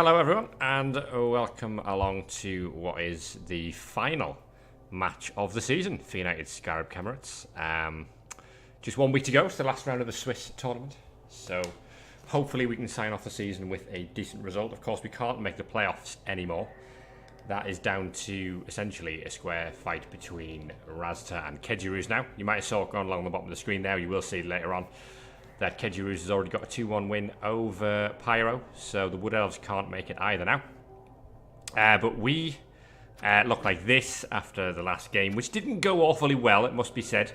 Hello everyone, and welcome along to what is the final match of the season for United Scarab Khemirates. Just 1 week to go to the last round of the Swiss tournament, so hopefully we can sign off the season with a decent result. Of course, we can't make the playoffs anymore. That is down to essentially a square fight between Whaaagstaz and Khemri now. You might have saw it going along the bottom of the screen there. You will see later on that Khemri has already got a 2-1 win over Pyro, so the Wood Elves can't make it either now. But we look like this after the last game, which didn't go awfully well, it must be said.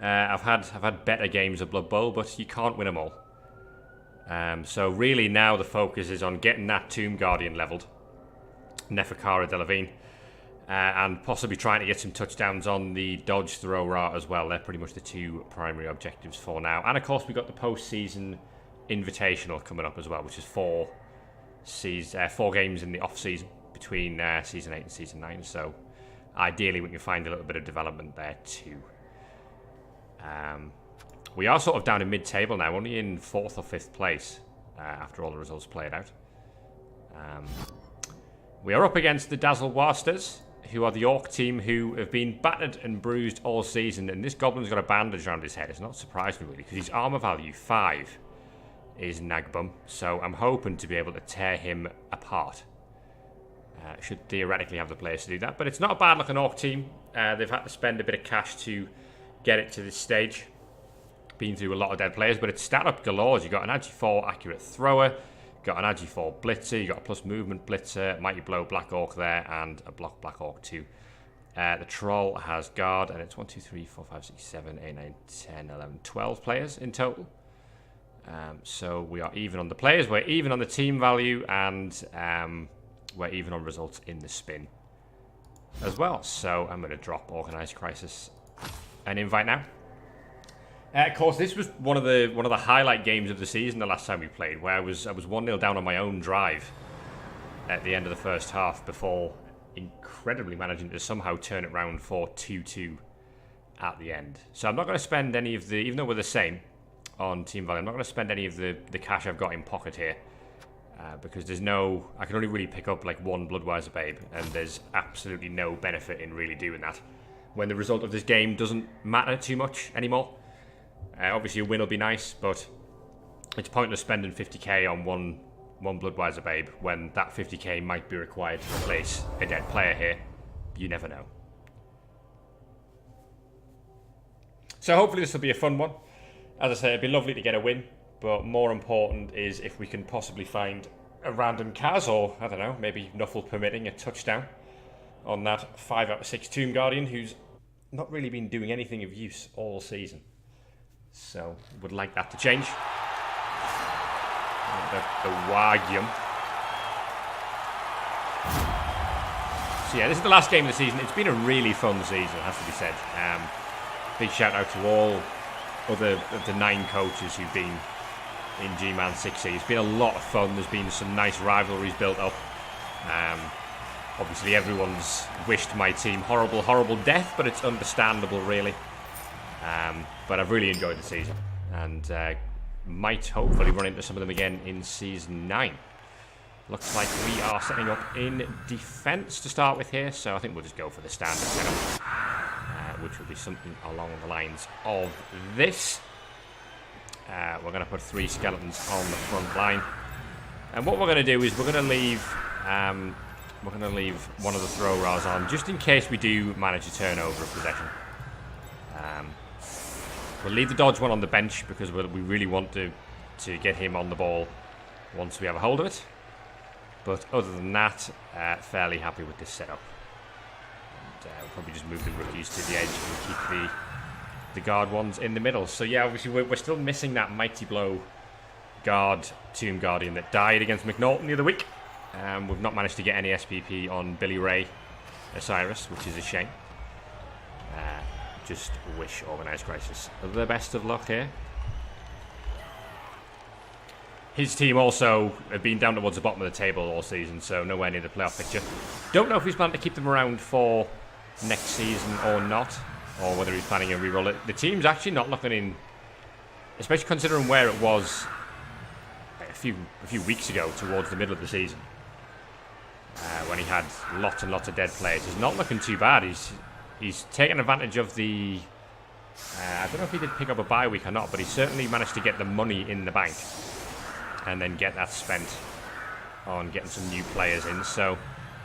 I've had better games of Blood Bowl, but you can't win them all. So really now the focus is on getting that Tomb Guardian leveled, Neferkara Delavine, and possibly trying to get some touchdowns on the Dodge Throw Ra as well. They're pretty much the two primary objectives for now. And of course we've got the post-season invitational coming up as well, which is four games in the off-season between Season 8 and Season 9. So ideally we can find a little bit of development there too. We are sort of down in mid-table now, only in 4th or 5th place after all the results played out. We are up against the Dazzle Whaaagstaz, who are the Orc team who have been battered and bruised all season, and this Goblin's got a bandage around his head. It's not surprising really, because his armor value 5 is Nagbum, so I'm hoping to be able to tear him apart. Should theoretically have the players to do that, but it's not a bad looking Orc team. They've had to spend a bit of cash to get it to this stage. Been through a lot of dead players, but it's stat up galore. You've got an Agi 4 accurate thrower, got an Agi 4 blitzer, you got a plus movement blitzer, Mighty Blow Black Orc there, and a block Black Orc too. The Troll has guard, and it's 1, 2, 3, 4, 5, 6, 7, 8, 9, 10, 11, 12 players in total. So we are even on the players, we're even on the team value, and we're even on results in the spin as well. So I'm going to drop Organized Crisis an invite now. Of course, this was one of the highlight games of the season the last time we played, where I was 1-0 down on my own drive at the end of the first half before incredibly managing to somehow turn it round for 2-2 at the end. So I'm not going to spend any of the, even though we're the same on team value, I'm not going to spend any of the cash I've got in pocket here because there's no, I can only really pick up like one Bloodweiser Babe, and there's absolutely no benefit in really doing that when the result of this game doesn't matter too much anymore. Obviously a win will be nice, but it's pointless spending 50k on one Bloodweiser Babe when that 50k might be required to replace a dead player here. You never know. So hopefully this will be a fun one. As I say, it'd be lovely to get a win, but more important is if we can possibly find a random Kaz, or I don't know, maybe Nuffle permitting a touchdown on that 5 out of 6 Tomb Guardian, who's not really been doing anything of use all season. So, would like that to change. The Whaaagstaz. So yeah, this is the last game of the season. It's been a really fun season, it has to be said. Big shout out to all other of the 9 coaches who've been in GMAN 6E. It's been a lot of fun. There's been some nice rivalries built up. Obviously everyone's wished my team horrible death, but it's understandable really. But I've really enjoyed the season, and might hopefully run into some of them again in Season 9. Looks like we are setting up in defence to start with here, so I think we'll just go for the standard setup, which will be something along the lines of this. We're going to put 3 skeletons on the front line, and what we're going to do is we're going to leave one of the throw Ras on, just in case we do manage to turn over a possession. We'll leave the dodge one on the bench because we really want to get him on the ball once we have a hold of it. But other than that, fairly happy with this setup. And we'll probably just move the rookies to the edge and keep the guard ones in the middle. So yeah, obviously we're still missing that Mighty Blow guard Tomb Guardian that died against McNaughton the other week. We've not managed to get any SPP on Billy Ray Osiris, which is a shame. Just wish Organized Crisis the best of luck here. His team also have been down towards the bottom of the table all season, so nowhere near the playoff picture. Don't know if he's planning to keep them around for next season or not, or whether he's planning to re-roll it. The team's actually not looking in, especially considering where it was few weeks ago, towards the middle of the season, when he had lots and lots of dead players. He's not looking too bad. He's taken advantage of the... I don't know if he did pick up a bye week or not, but he certainly managed to get the money in the bank and then get that spent on getting some new players in. So,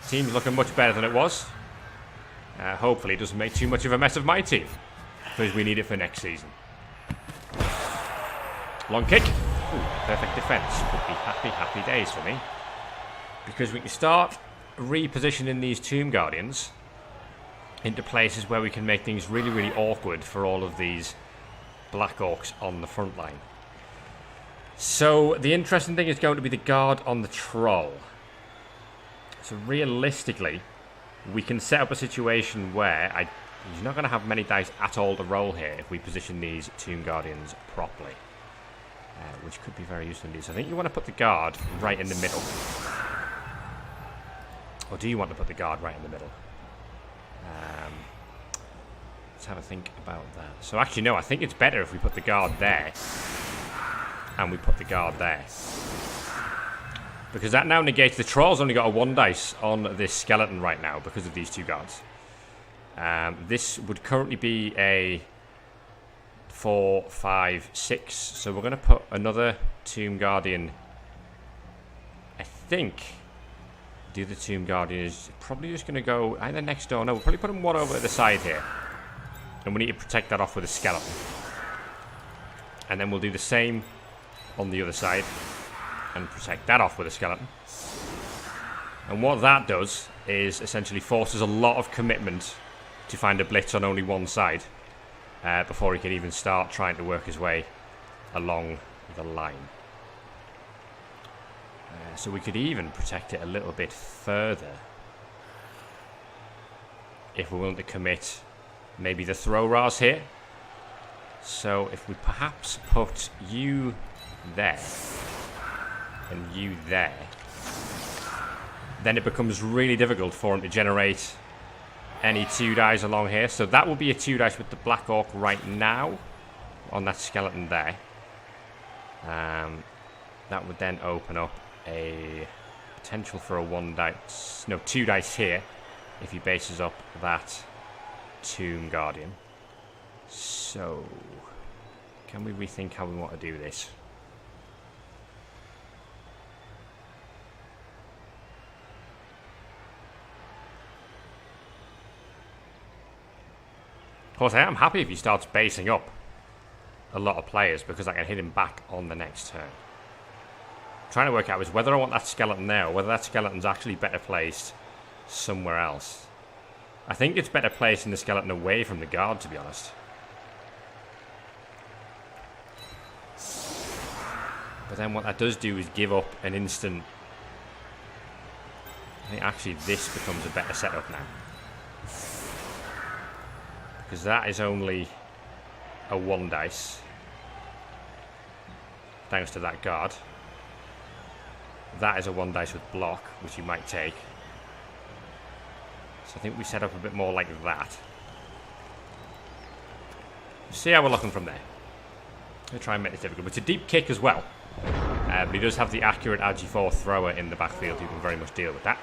team's looking much better than it was. Hopefully it doesn't make too much of a mess of my team, because we need it for next season. Long kick. Ooh, perfect defense. Could be happy days for me, because we can start repositioning these Tomb Guardians into places where we can make things really, really awkward for all of these Black Orcs on the front line. So the interesting thing is going to be the guard on the troll. So realistically, we can set up a situation where he's not going to have many dice at all to roll here if we position these Tomb Guardians properly, which could be very useful indeed. So I think you want to put the guard right in the middle. Or do you want to put the guard right in the middle? Let's have a think about that. So actually, no, I think it's better if we put the guard there and we put the guard there, because that now negates... The troll's only got a 1 dice on this skeleton right now because of these 2 guards. This would currently be a 4, 5, 6. So we're going to put another Tomb Guardian. I think the other Tomb Guardian is probably just going to go either next door. No, we'll probably put him one over at the side here. And we need to protect that off with a skeleton. And then we'll do the same on the other side and protect that off with a skeleton. And what that does is essentially forces a lot of commitment to find a blitz on only one side before he can even start trying to work his way along the line. So we could even protect it a little bit further if we're willing to commit maybe the throw rars here. So if we perhaps put you there and you there, then it becomes really difficult for him to generate any 2 dice along here. So that will be a 2 dice with the Black Orc right now on that skeleton there. That would then open up a potential for a 1 dice, no, 2 dice here if he bases up that Tomb Guardian. So can we rethink how we want to do this? Of course, I am happy if he starts basing up a lot of players, because I can hit him back on the next turn. I'm trying to work out is whether I want that skeleton there or whether that skeleton's actually better placed somewhere else. I think it's better placing the skeleton away from the guard, to be honest. But then what that does do is give up an instant... I think actually this becomes a better setup now, because that is only a 1 dice thanks to that guard. That is a 1 dice with block, which you might take. So I think we set up a bit more like that. See how we're looking from there. I'll try and make this difficult. But it's a deep kick as well. But he does have the accurate Agi4 thrower in the backfield who can very much deal with that.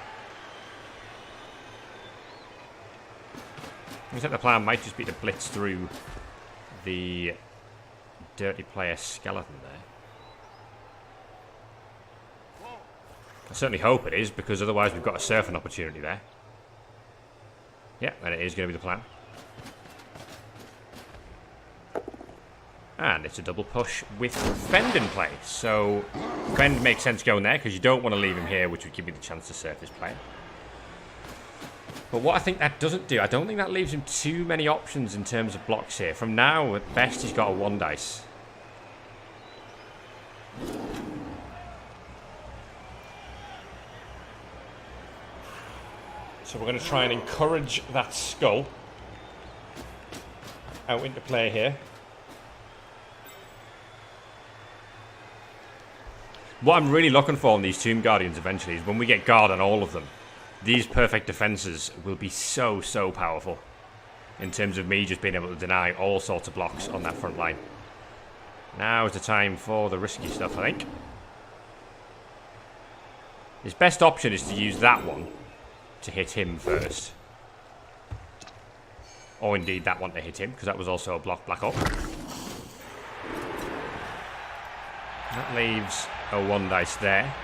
I think the plan might just be to blitz through the dirty player skeleton there. I certainly hope it is, because otherwise we've got a surfing opportunity there. Yeah, and it is going to be the plan. And it's a double push with Fend in play. So Fend makes sense going there, because you don't want to leave him here, which would give you the chance to surf his player. But what I think that doesn't do, I don't think that leaves him too many options in terms of blocks here. From now, at best, he's got a 1 dice. So we're going to try and encourage that skull out into play here. What I'm really looking for in these Tomb Guardians eventually is when we get guard on all of them, these perfect defenses will be so, so powerful in terms of me just being able to deny all sorts of blocks on that front line. Now is the time for the risky stuff, I think. His best option is to use that one to hit him first. Or indeed that one to hit him, because that was also a block Black Orc. That leaves a 1 dice there.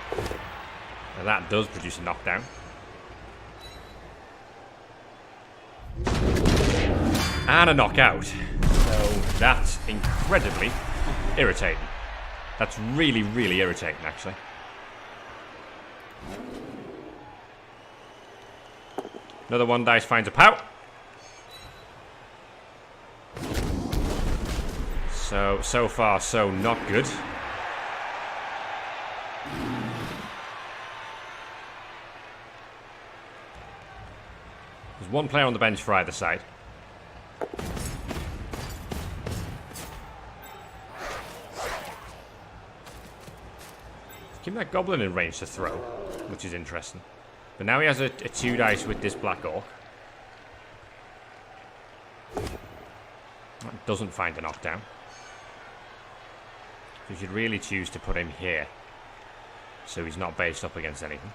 And that does produce a knockdown. And a knockout. So that's incredibly irritating. That's really, really irritating, actually. Another 1 dice finds a pout. So far, so not good. There's 1 player on the bench for either side. Keep that goblin in range to throw, which is interesting. But now he has a 2 dice with this Black Orc. That doesn't find a knockdown. So you should really choose to put him here, so he's not based up against anything.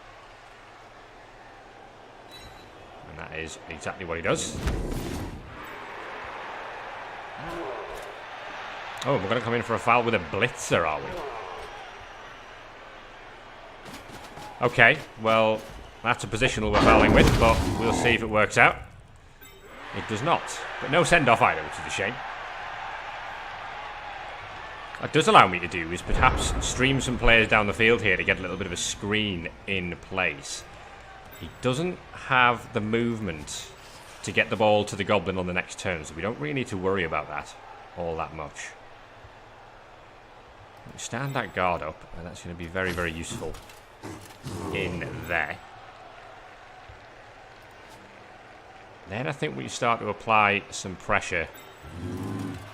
And that is exactly what he does. Oh, we're going to come in for a foul with a blitzer, are we? Okay, well, that's a positional we're fouling with, but we'll see if it works out. It does not. But no send-off either, which is a shame. What does allow me to do is perhaps stream some players down the field here to get a little bit of a screen in place. He doesn't have the movement to get the ball to the goblin on the next turn, so we don't really need to worry about that all that much. Stand that guard up, and that's going to be very, very useful in there. Then I think we start to apply some pressure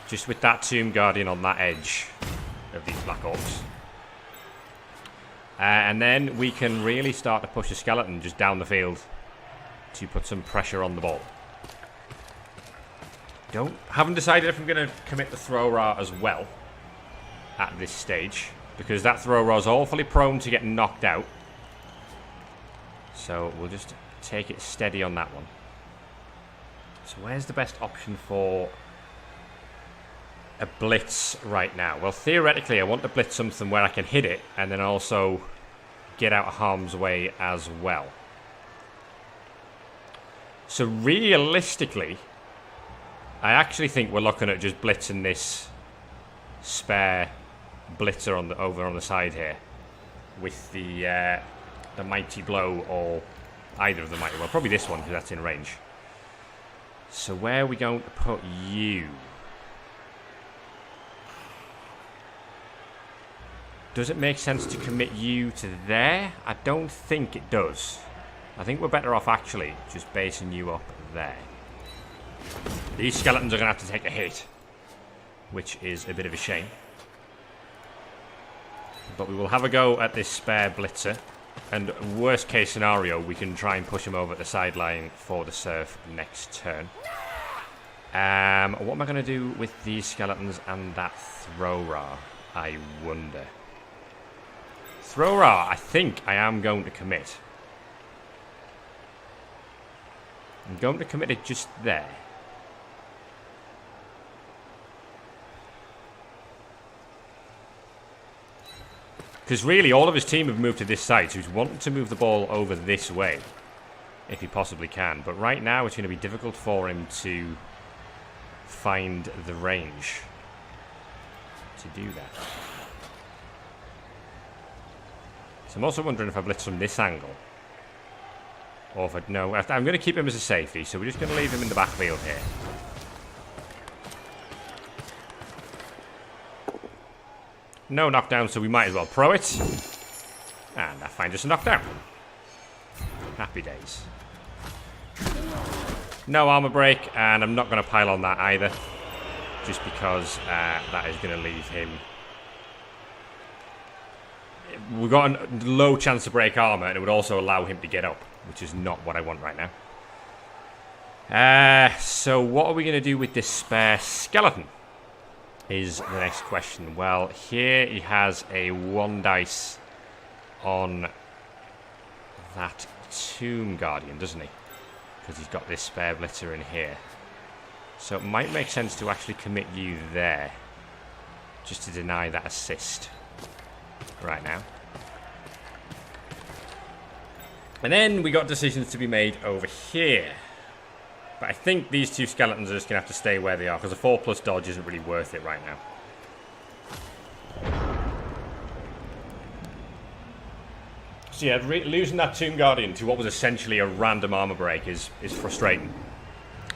just with that Tomb Guardian on that edge of these Black Orcs. And then we can really start to push a skeleton just down the field to put some pressure on the ball. Haven't decided if I'm going to commit the Throw Ra as well at this stage, because that Throw Ra is awfully prone to getting knocked out. So we'll just take it steady on that one. So where's the best option for a blitz right now? Well, theoretically, I want to blitz something where I can hit it and then also get out of harm's way as well. So realistically, I actually think we're looking at just blitzing this spare blitzer over on the side here with the Mighty Blow, or either of the Mighty, well, probably this one because that's in range. So where are we going to put you? Does it make sense to commit you to there? I don't think it does. I think we're better off actually just basing you up there. These skeletons are going to have to take a hit, which is a bit of a shame. But we will have a go at this spare blitzer. And worst case scenario, we can try and push him over at the sideline for the surf next turn. What am I going to do with these skeletons and that Throw Ra, I wonder? Throw Ra, I think I am going to commit. I'm going to commit it just there. Because really, all of his team have moved to this side, so he's wanting to move the ball over this way, if he possibly can. But right now, it's going to be difficult for him to find the range to do that. So I'm also wondering if I blitz from this angle. Or if no, I'm going to keep him as a safety, so we're just going to leave him in the backfield here. No knockdown, so we might as well pro it. And that finds us a knockdown. Happy days. No armor break, and I'm not going to pile on that either. Just because that is going to leave him. We've got a low chance to break armor, and it would also allow him to get up, which is not what I want right now. So what are we going to do with this spare skeleton? Is the next question. Well, here he has a 1 dice on that Tomb Guardian, doesn't he? Because he's got this spare blitzer in here. So it might make sense to actually commit you there. Just to deny that assist. Right now. And then we got decisions to be made over here. But I think these two skeletons are just going to have to stay where they are. Because a 4+ dodge isn't really worth it right now. So yeah, losing that Tomb Guardian to what was essentially a random armor break is frustrating.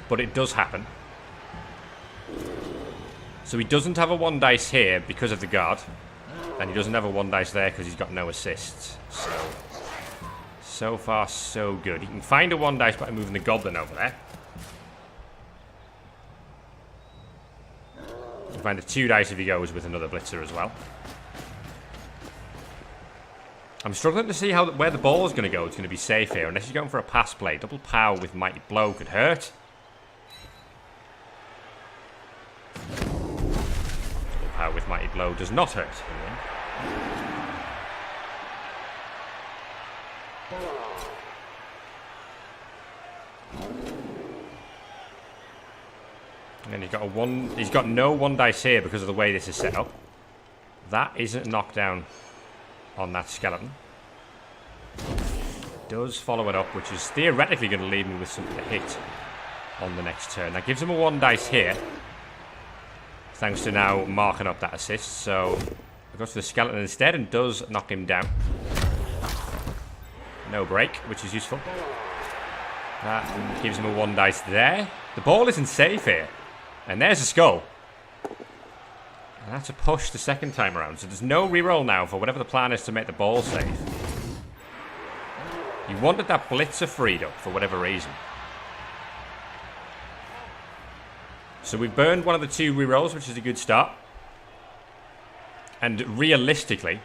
But it does happen. So he doesn't have a 1 dice here because of the guard. And he doesn't have a 1 dice there because he's got no assists. So far, so good. He can find a 1 dice by moving the goblin over there. He can find a 2 dice if he goes with another blitzer as well. I'm struggling to see where the ball is going to go. It's going to be safe here. Unless he's going for a pass play. Double power with Mighty Blow could hurt. Double power with Mighty Blow does not hurt. And he's got no 1 dice here because of the way this is set up. That isn't a knockdown on that skeleton. Does follow it up, which is theoretically going to leave me with something to hit on the next turn. That gives him a 1 dice here, thanks to now marking up that assist. So it goes to the skeleton instead and does knock him down. No break, which is useful. That gives him a 1 dice there. The ball isn't safe here. And there's a skull. And that's a push the second time around. So there's no reroll now for whatever the plan is to make the ball safe. You wanted that blitzer freed up for whatever reason. So we've burned one of the 2 rerolls, which is a good start. And realistically,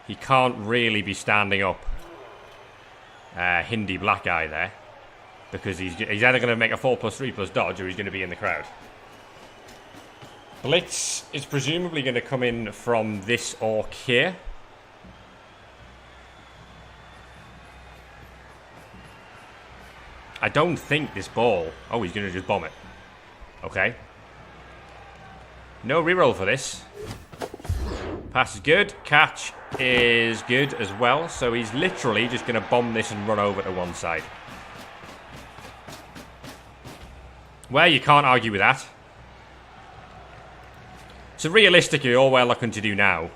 he can't really be standing up Hindi Black Eye there. Because he's either going to make a 4+3+ dodge or he's going to be in the crowd. Blitz is presumably going to come in from this orc here. I don't think this ball... Oh, he's going to just bomb it. Okay. No reroll for this. Pass is good. Catch is good as well. So he's literally just going to bomb this and run over to one side. Well, you can't argue with that. So realistically, all we're looking to do now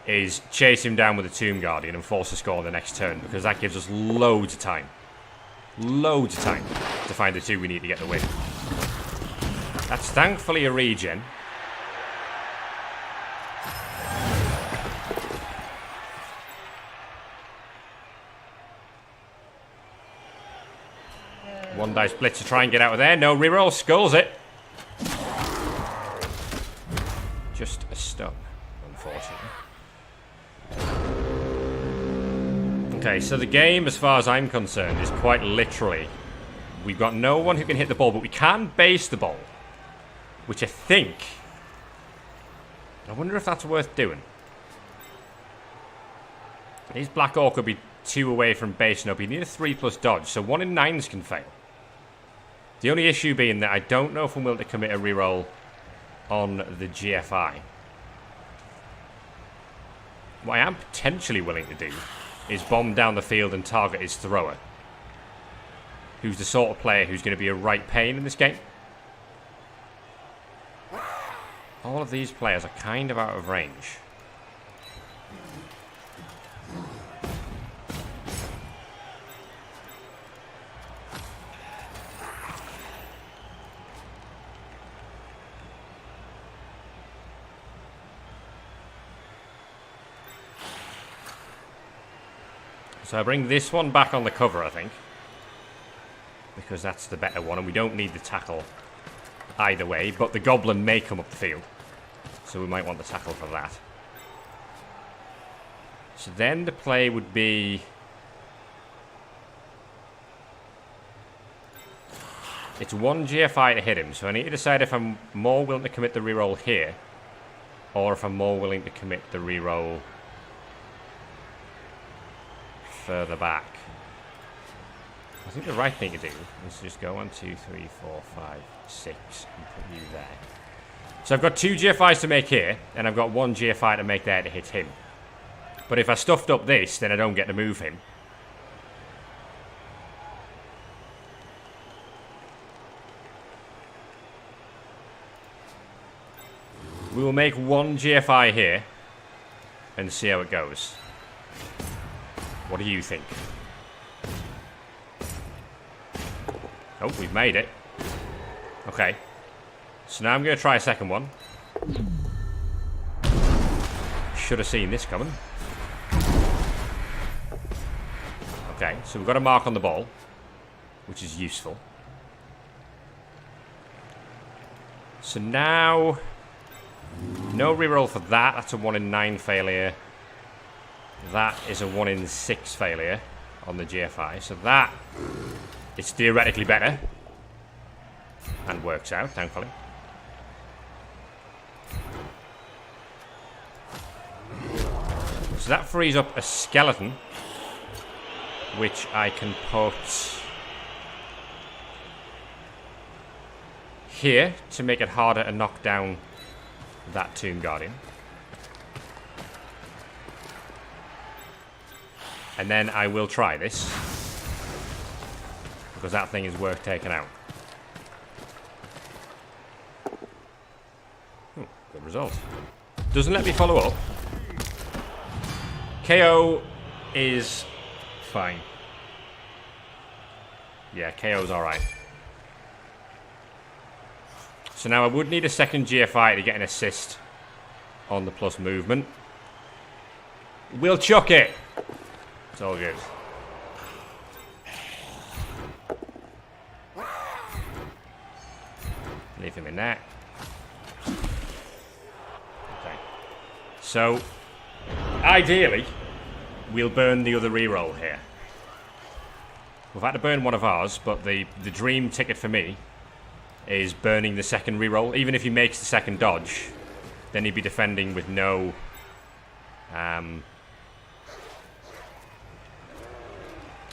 is chase him down with a Tomb Guardian and force a score on the next turn, because that gives us loads of time. Loads of time to find the 2 we need to get the win. That's thankfully a regen. One dice blitz to try and get out of there. No reroll. Skulls it. Just a stun, unfortunately. Okay, so the game, as far as I'm concerned, is quite literally... We've got no one who can hit the ball, but we can base the ball. Which I think... I wonder if that's worth doing. His Black Orc could be 2 away from basing up. You need a 3+ dodge, so 1 in 9s can fail. The only issue being that I don't know if I'm willing to commit a reroll on the GFI. What I am potentially willing to do is bomb down the field and target his thrower, who's the sort of player who's going to be a right pain in this game. All of these players are kind of out of range. So I bring this one back on the cover, I think, because that's the better one, and we don't need the tackle either way, but the goblin may come up the field, so we might want the tackle for that. So then the play would be... It's 1 GFI to hit him, so I need to decide if I'm more willing to commit the reroll here, or if I'm more willing to commit the reroll further back. I think the right thing to do is just go 1, 2, 3, 4, 5, 6 and put you there. So I've got 2 GFIs to make here, and I've got 1 GFI to make there to hit him. But if I stuffed up this, then I don't get to move him. We will make 1 GFI here and see how it goes. What do you think? Oh, we've made it. Okay. So now I'm going to try a second one. Should have seen this coming. Okay, so we've got a mark on the ball, which is useful. So now... no reroll for that. That's a 1 in 9 failure. That is a 1 in 6 failure on the GFI. So that is theoretically better. And works out, thankfully. So that frees up a skeleton, which I can put here to make it harder to knock down that Tomb Guardian. And then I will try this, because that thing is worth taking out. Ooh, good result. Doesn't let me follow up. KO is fine. Yeah, KO's alright. So now I would need a second GFI to get an assist on the plus movement. We'll chuck it. It's all good. Leave him in there. Okay. So, ideally, we'll burn the other reroll here. We've had to burn one of ours, but the dream ticket for me is burning the second reroll. Even if he makes the second dodge, then he'd be defending with no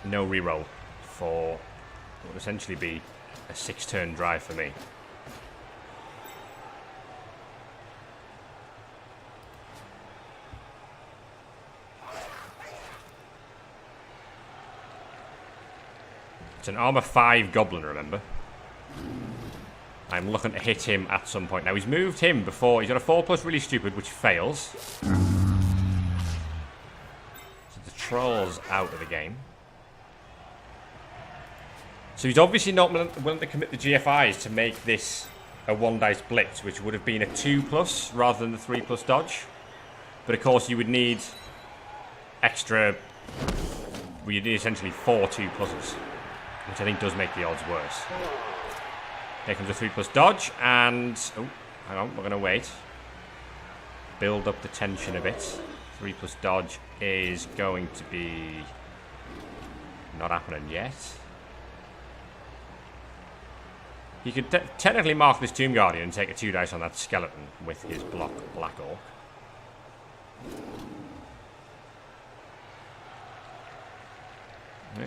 no reroll for what would essentially be a 6-turn drive for me. It's an armor 5 goblin, remember? I'm looking to hit him at some point. Now, he's moved him before. He's got a 4+ really stupid, which fails. So the troll's out of the game. So he's obviously not willing to commit the GFIs to make this a 1-dice blitz, which would have been a 2+ rather than the 3+ dodge. But of course, you would need extra... well, you'd need essentially 4 2+s, which I think does make the odds worse. Here comes a 3+ dodge, and... oh, hang on, we're going to wait. Build up the tension a bit. 3+ dodge is going to be... not happening yet. He could technically mark this Tomb Guardian and take a 2 dice on that skeleton with his block Black Orc.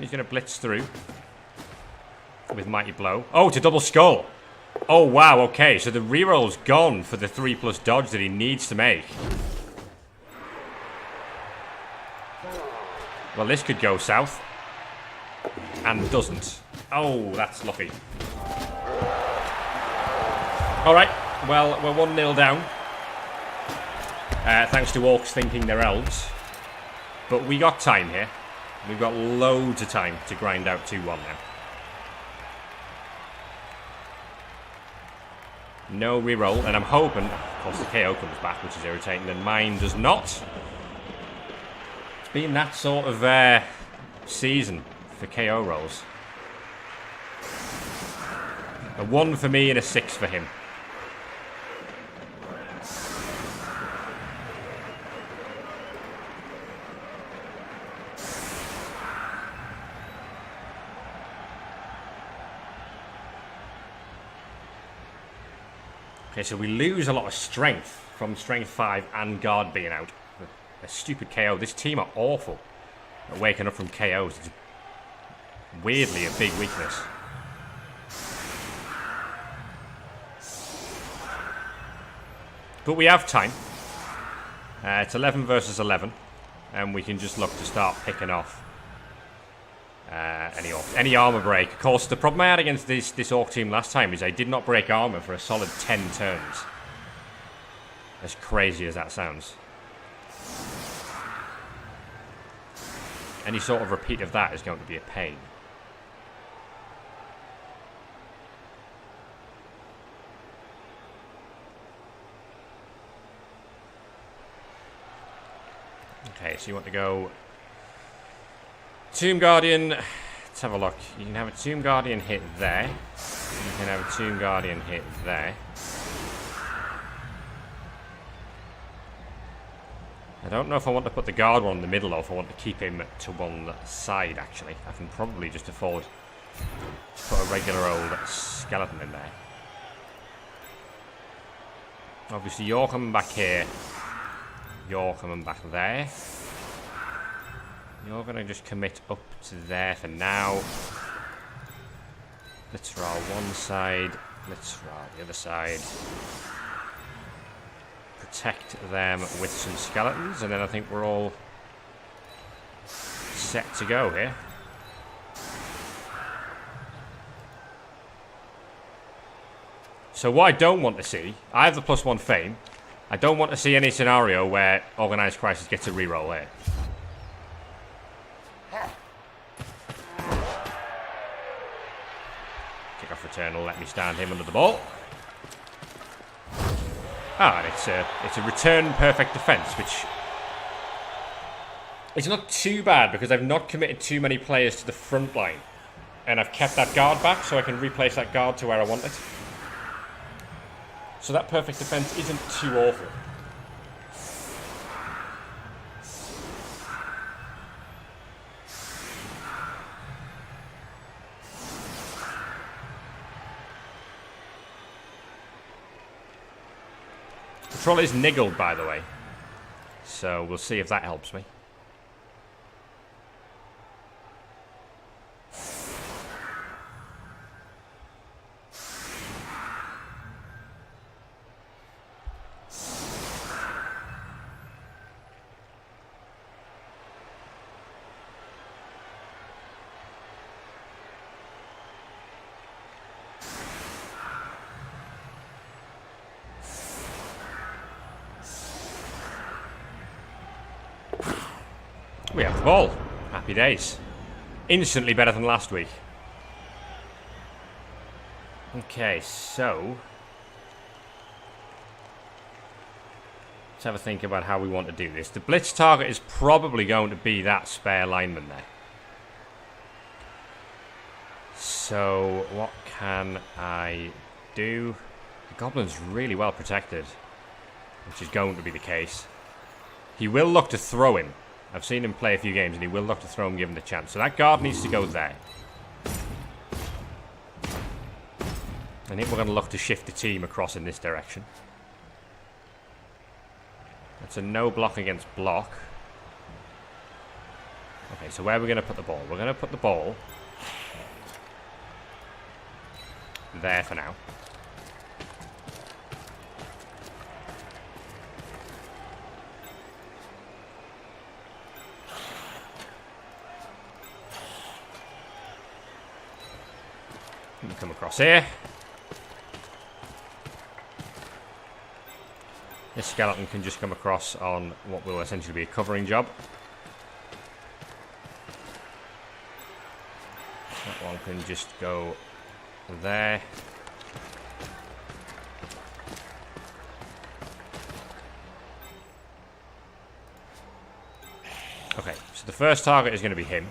He's going to blitz through with Mighty Blow. Oh, it's a double skull. Oh, wow, okay. So the reroll's gone for the 3+ dodge that he needs to make. Well, this could go south. And doesn't. Oh, that's lucky. Alright, well, we're 1-0 down. Thanks to Orcs thinking they're elves. But we got time here. We've got loads of time to grind out 2-1 now. No reroll, and I'm hoping, of course, the KO comes back, which is irritating, and mine does not. It's been that sort of season for KO rolls. A 1 for me and a 6 for him. Okay, so we lose a lot of strength from strength 5 and guard being out. A stupid KO. This team are awful at waking up from KOs. weirdly a big weakness. But we have time. It's 11 versus 11. And we can just look to start picking off any armor break. Of course, the problem I had against this Orc team last time is I did not break armor for a solid 10 turns. As crazy as that sounds. Any sort of repeat of that is going to be a pain. Okay, so you want to go Tomb Guardian. Let's have a look. You can have a Tomb Guardian hit there. You can have a Tomb Guardian hit there. I don't know if I want to put the guard one in the middle or if I want to keep him to one side, actually. I can probably just afford to put a regular old skeleton in there. Obviously, you're coming back here. You're coming back there. You're going to just commit up to there for now. Let's roll one side. Let's roll the other side. Protect them with some skeletons, and then I think we're all set to go here. So what I don't want to see, I have the +1 fame. I don't want to see any scenario where Organized Crisis gets a reroll here. Kick off return will let me stand him under the ball. Ah, and it's a return perfect defense, which is not too bad because I've not committed too many players to the front line. And I've kept that guard back so I can replace that guard to where I want it. So that perfect defense isn't too awful. The troll is niggled, by the way. So we'll see if that helps me. We have the ball. Happy days. Instantly better than last week. Okay, so let's have a think about how we want to do this. The blitz target is probably going to be that spare lineman there. So what can I do? The goblin's really well protected, which is going to be the case. He will look to throw him. I've seen him play a few games, and he will look to throw him given the chance. So that guard needs to go there. I think we're going to look to shift the team across in this direction. That's a no block against block. Okay, so where are we going to put the ball? We're going to put the ball there for now. Come across here. This skeleton can just come across on what will essentially be a covering job. That one can just go there. Okay, so the first target is going to be him.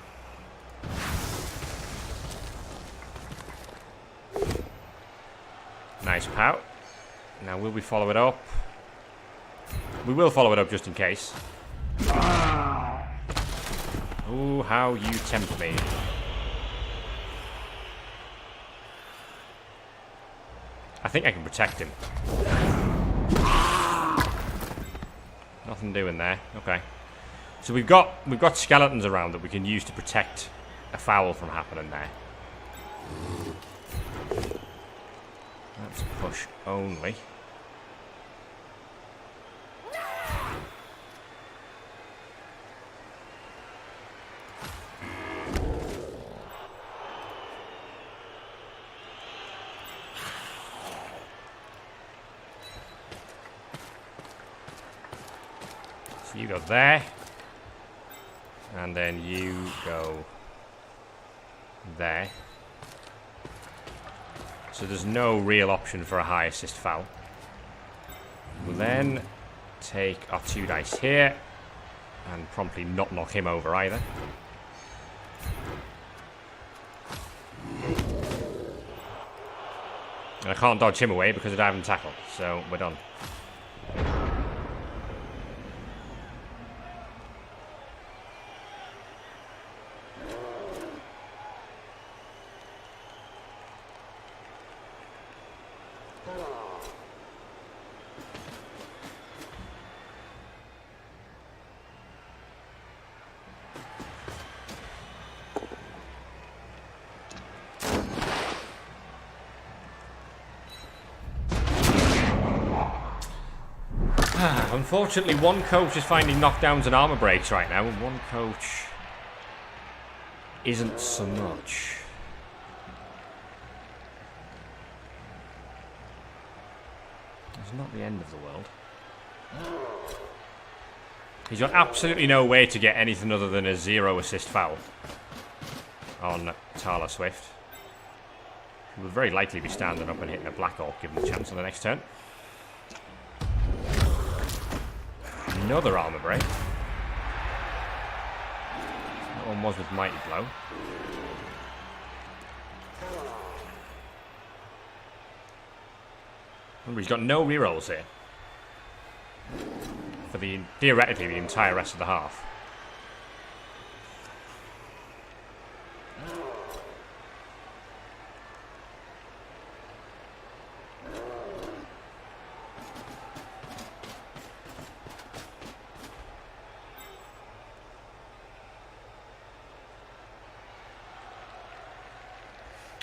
Nice pout. Now will we follow it up? We will follow it up just in case. Oh, how you tempt me. I think I can protect him. Nothing doing there. Okay. So we've got skeletons around that we can use to protect a foul from happening there. That's push only. So you go there. And then you go there. So there's no real option for a high assist foul. We'll then take our 2 dice here and promptly not knock him over either. And I can't dodge him away because I haven't tackled, so we're done. Unfortunately, one coach is finding knockdowns and armor breaks right now, and one coach isn't so much. It's not the end of the world. He's got absolutely no way to get anything other than a 0 assist foul on Tala Swift, who will very likely be standing up and hitting a Black Orc given the chance on the next turn. Another armor break. That one was with Mighty Blow. Remember, he's got no rerolls here. For theoretically the entire rest of the half.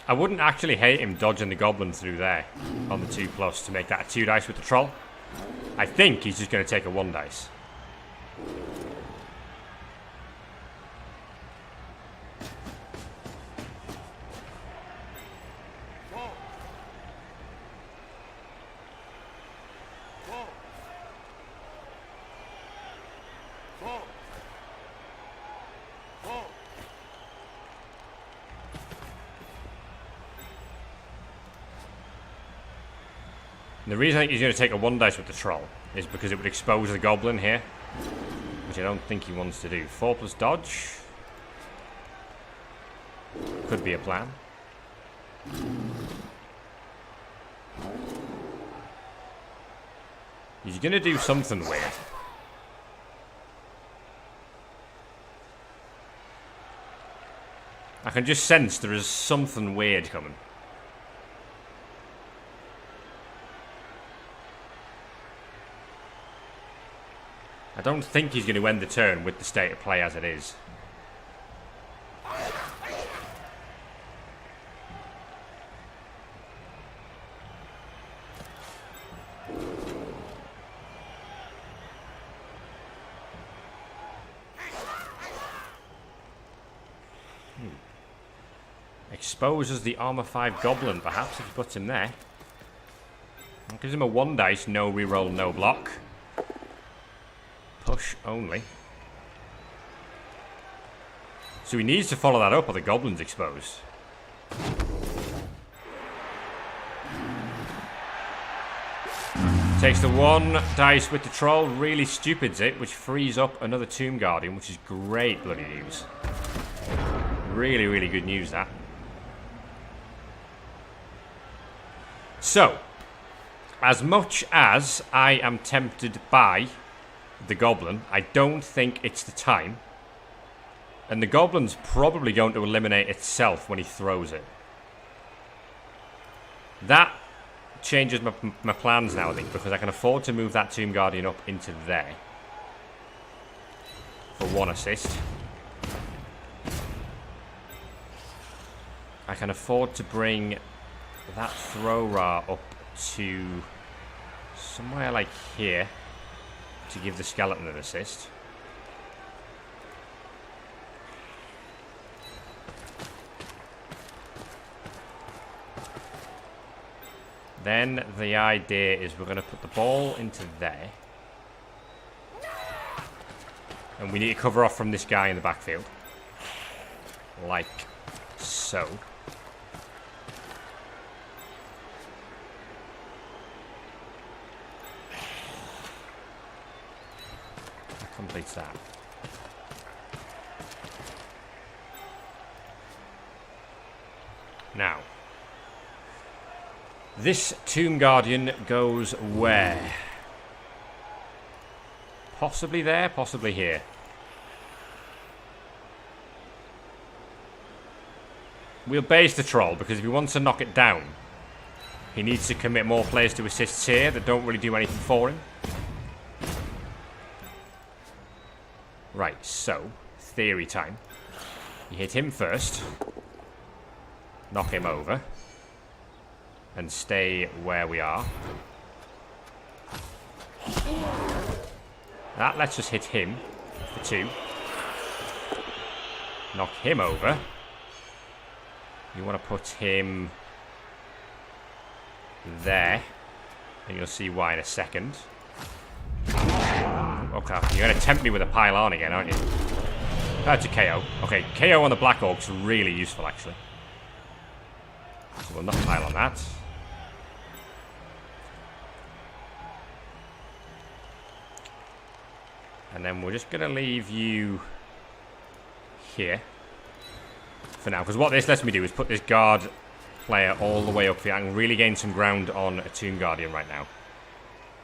I wouldn't actually hate him dodging the goblin through there on the 2+ to make that a 2 dice with the troll. I think he's just going to take a 1 dice. The reason I think he's going to take a 1 dice with the troll is because it would expose the goblin here, which I don't think he wants to do. 4+ dodge could be a plan. He's going to do something weird. I can just sense there is something weird coming. I don't think he's going to end the turn with the state of play as it is. Exposes the armor 5 goblin, perhaps, if he puts him there. Gives him a 1 dice, no reroll, no block. Push only. So he needs to follow that up or the goblin's exposed. Takes the 1 dice with the troll, really stupids it, which frees up another Tomb Guardian, which is great bloody news. Really, really good news, that. So, as much as I am tempted by the goblin, I don't think it's the time. And the goblin's probably going to eliminate itself when he throws it. That changes my plans now, I think, because I can afford to move that Tomb Guardian up into there for 1 assist. I can afford to bring that thrower up to somewhere like here to give the skeleton an assist. Then the idea is we're going to put the ball into there. And we need to cover off from this guy in the backfield. Like so. That completes that. Now. This Tomb Guardian goes where? Possibly there, possibly here. We'll base the troll, because if he wants to knock it down, he needs to commit more players to assists here that don't really do anything for him. Right, so, theory time. You hit him first. Knock him over. And stay where we are. That lets us hit him for 2. Knock him over. You want to put him there. And you'll see why in a second. Okay, you're going to tempt me with a pylon again, aren't you? That's a KO. Okay, KO on the Black Orc's really useful, actually. So we'll not pylon that. And then we're just going to leave you here for now. Because what this lets me do is put this guard player all the way up here. I can really gain some ground on a Tomb Guardian right now.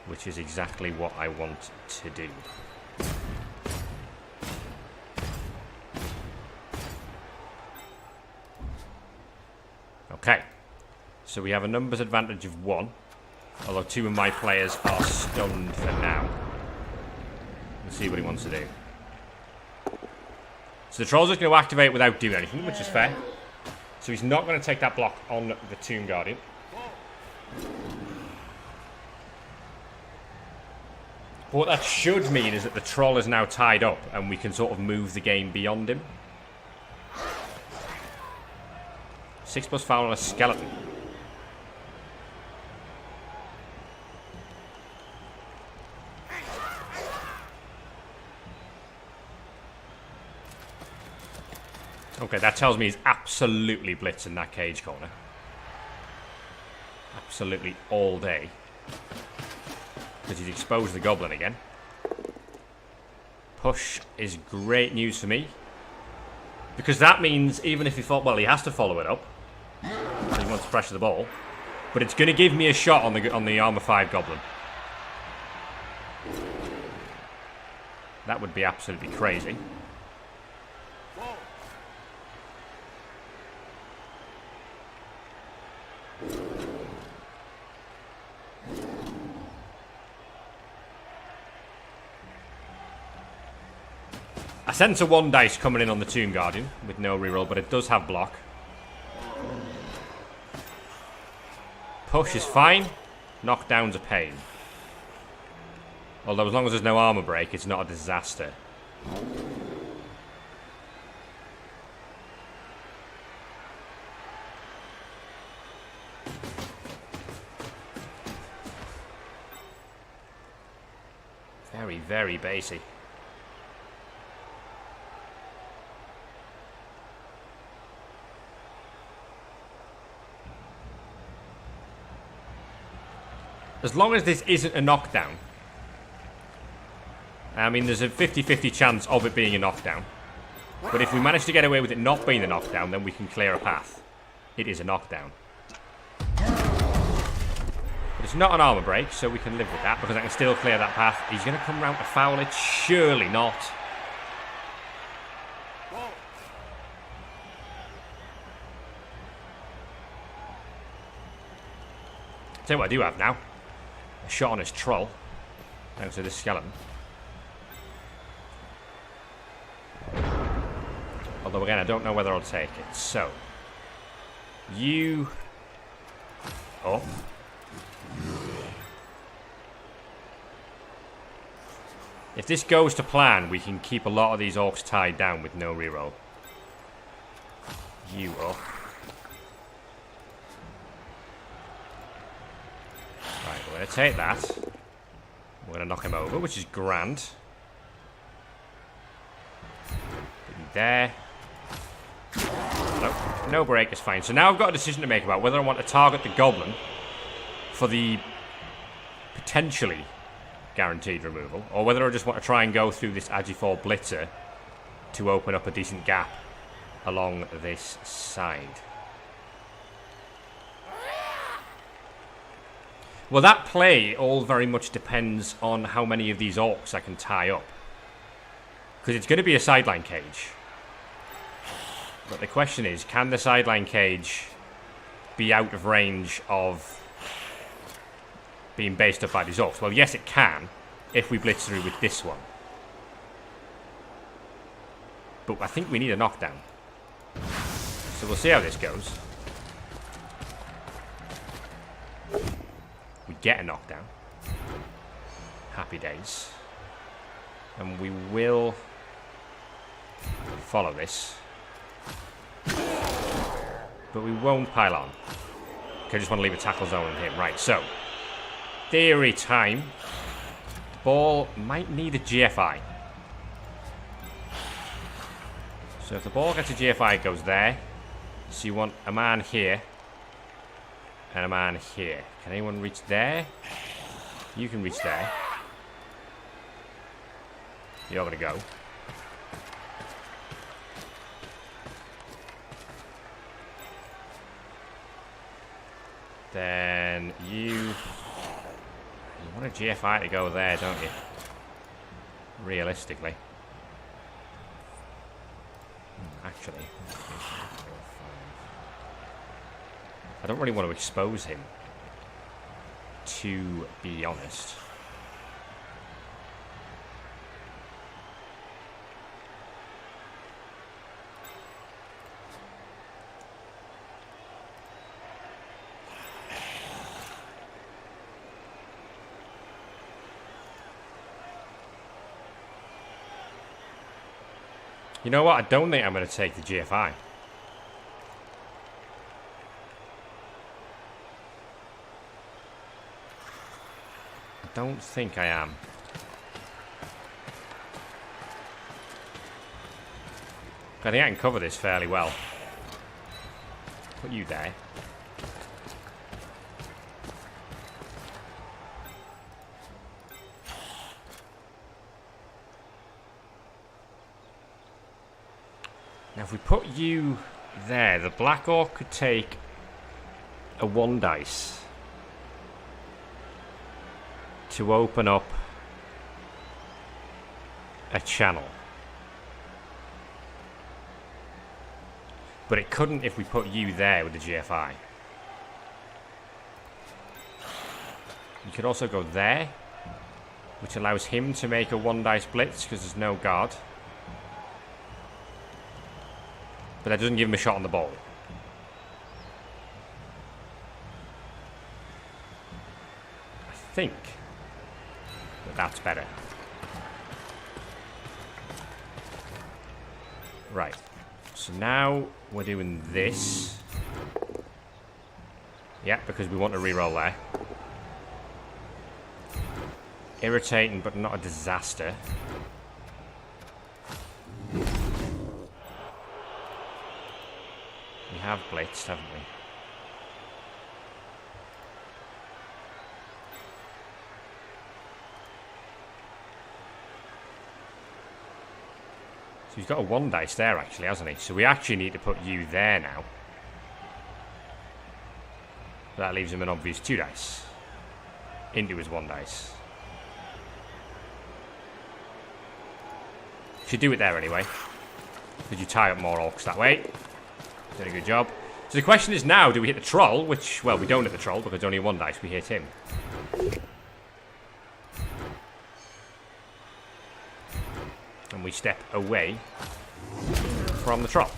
Which is exactly what I want to do. Okay. So we have a numbers advantage of 1. Although 2 of my players are stunned for now. Let's see what he wants to do. So the troll's just going to activate without doing anything, which is fair. So he's not going to take that block on the Tomb Guardian. But what that should mean is that the troll is now tied up and we can sort of move the game beyond him. 6+ foul on a skeleton. Okay, that tells me he's absolutely blitzing that cage corner. Absolutely all day. Because he's exposed the goblin again. Push is great news for me. Because that means even if he thought, well, he has to follow it up. So he wants to pressure the ball. But it's going to give me a shot on the armor 5 goblin. That would be absolutely crazy. I sense a 1 dice coming in on the Tomb Guardian with no reroll, but it does have block. Push is fine. Knockdown's a pain. Although as long as there's no armor break, it's not a disaster. Very, very basic. As long as this isn't a knockdown. I mean, there's a 50-50 chance of it being a knockdown. But if we manage to get away with it not being a knockdown, then we can clear a path. It is a knockdown. But it's not an armor break, so we can live with that, because I can still clear that path. He's going to come around to foul it. Surely not. Tell you what I do have now. A shot on his troll. Thanks to this skeleton. Although again, I don't know whether I'll take it. So, You... Oh. If this goes to plan, we can keep a lot of these orcs tied down with no reroll. You up. Right, we're going to take that. We're going to knock him over, which is grand. There. Nope. No break is fine. So now I've got a decision to make about whether I want to target the goblin for the potentially guaranteed removal, or whether I just want to try and go through this Agi4 blitzer to open up a decent gap along this side. Well, that play all very much depends on how many of these orcs I can tie up, because it's going to be a sideline cage. But the question is, can the sideline cage be out of range of being based up by these orcs? Well, yes, it can, if we blitz through with this one. But I think we need a knockdown. So we'll see how this goes. We get a knockdown. Happy days. And we will follow this. But we won't pile on. Okay, I just want to leave a tackle zone on him. Right, so. Theory time. The ball might need a GFI. So if the ball gets a GFI, it goes there. So you want a man here. And a man here. Can anyone reach there? You can reach there. You're going to go. Then you want a GFI to go there, don't you? Realistically. Actually. I don't really want to expose him, to be honest. You know what? I don't think I'm going to take the GFI. I don't think I am. I think I can cover this fairly well. Put you there. Now if we put you there, the Black Orc could take a 1 dice to open up a channel. But it couldn't if we put you there with the GFI. You could also go there, which allows him to make a 1 dice blitz because there's no guard. But that doesn't give him a shot on the ball. I think that that's better. Right. So now we're doing this. Yeah, because we want to reroll there. Irritating, but not a disaster. We have blitzed, haven't we? So he's got a 1 dice there, actually, hasn't he? So we actually need to put you there now. That leaves him an obvious 2 dice. Into his 1 dice. Should do it there anyway. Because you tie up more orcs that way. Did a good job. So the question is now, do we hit the troll? Which, well, we don't hit the troll because it's only 1 dice. We hit him. And we step away from the troll.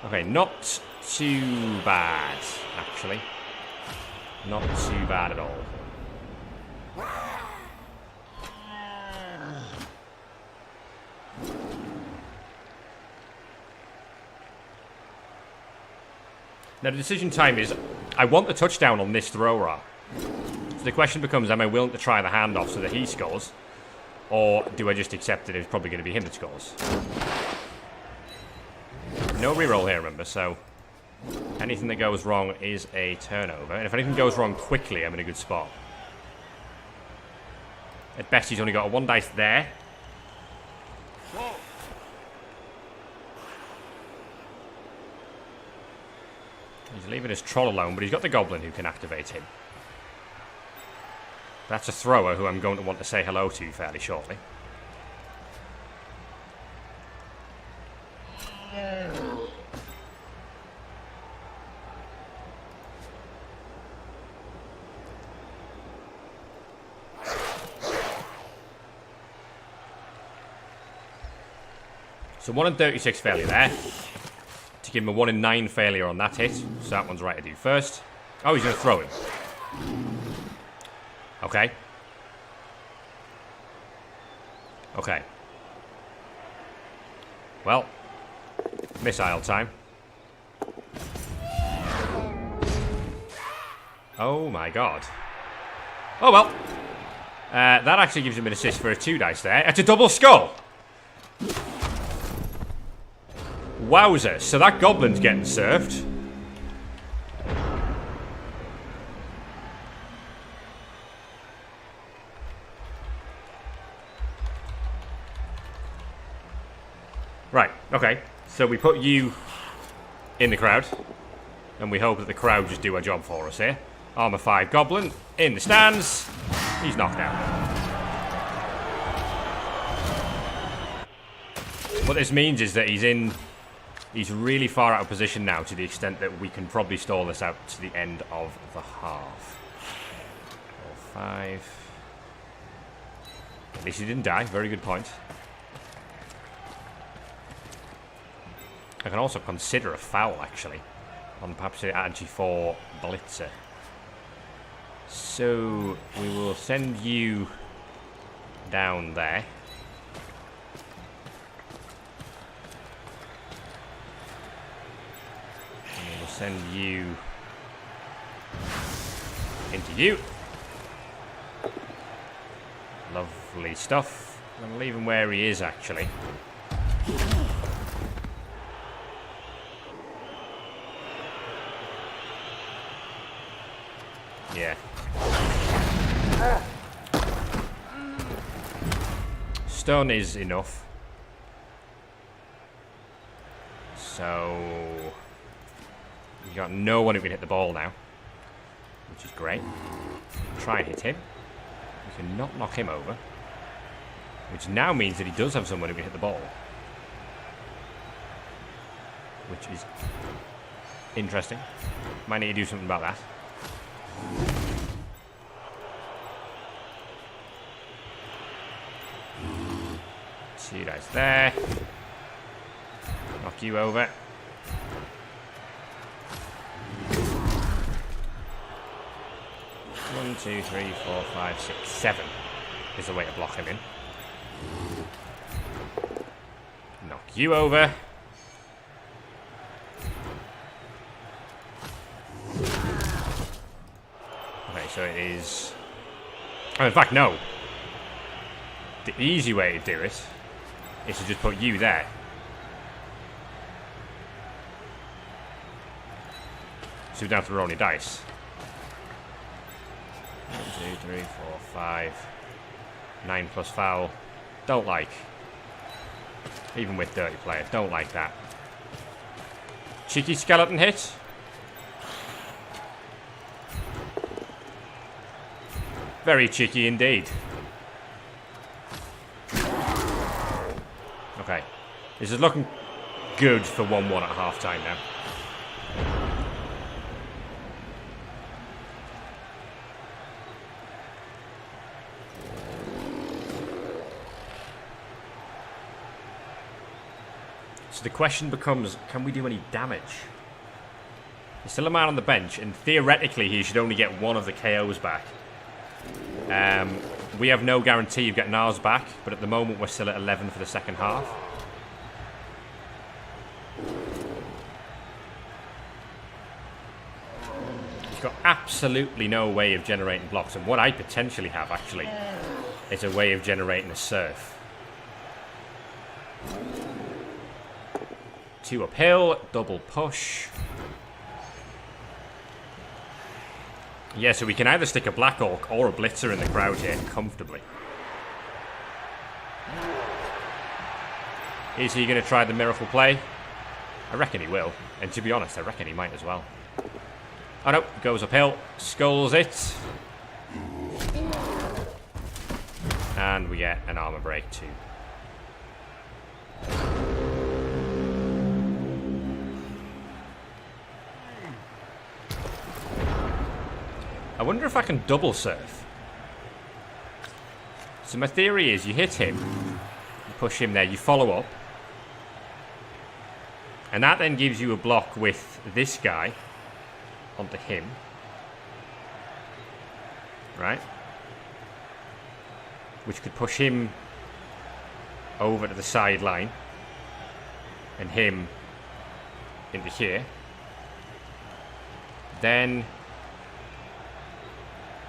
Okay, not too bad, actually. Not too bad at all. Now, the decision time is, I want the touchdown on this thrower. So the question becomes, am I willing to try the handoff so that he scores? Or do I just accept that it's probably going to be him that scores? No reroll here, remember, so anything that goes wrong is a turnover. And if anything goes wrong quickly, I'm in a good spot. At best, he's only got a 1 dice there. He's leaving his troll alone, but he's got the goblin who can activate him. That's a thrower who I'm going to want to say hello to fairly shortly. So 1 in 36 failure there. To give him a 1 in 9 failure on that hit. So that one's right to do first. Oh, he's going to throw him. Okay. Okay. Well. Missile time. Oh my god. Oh well. That actually gives him an assist for a 2 dice there. It's a double skull. Wowzer. So that goblin's getting served. Right, okay. So we put you in the crowd. And we hope that the crowd just do a job for us here. Armor 5 goblin in the stands. He's knocked out. What this means is that he's really far out of position now, to the extent that we can probably stall this out to the end of the half. 4, 5. At least he didn't die. Very good point. I can also consider a foul, actually, on perhaps the Agi4 Blitzer. So we will send you down there. And we'll send you into you. Lovely stuff. I'm going to leave him where he is, actually. Yeah. Stone is enough. So you got no one who can hit the ball now, which is great. Try and hit him. You cannot knock him over, which now means that he does have someone who can hit the ball, which is interesting. Might need to do something about that. See you guys there. Knock you over. One, 2, 3, 4, 5, 6, 7 is the way to block him in. Knock you over. So it is... Oh, in fact, no. The easy way to do it is to just put you there. So we don't have to roll any dice. 1, 2, 3, 4, 5. 9 plus foul. Don't like. Even with dirty player. Don't like that. Cheeky skeleton hit. Very cheeky indeed. Okay. This is looking good for 1-1 at half time now. So the question becomes, can we do any damage? He's still a man on the bench, and theoretically he should only get one of the KOs back. We have no guarantee of getting ours back, but at the moment we're still at 11 for the second half. He's got absolutely no way of generating blocks, and what I potentially have, actually, is a way of generating a surf. 2 uphill, double push. Yeah, so we can either stick a Black Orc or a Blitzer in the crowd here comfortably. Is he going to try the miracle play? I reckon he will. And to be honest, I reckon he might as well. Oh no, goes uphill, skulls it. And we get an armor break too. I wonder if I can double surf. So my theory is you hit him, you push him there, you follow up. And that then gives you a block with this guy onto him. Right? Which could push him over to the sideline. And him into here. Then...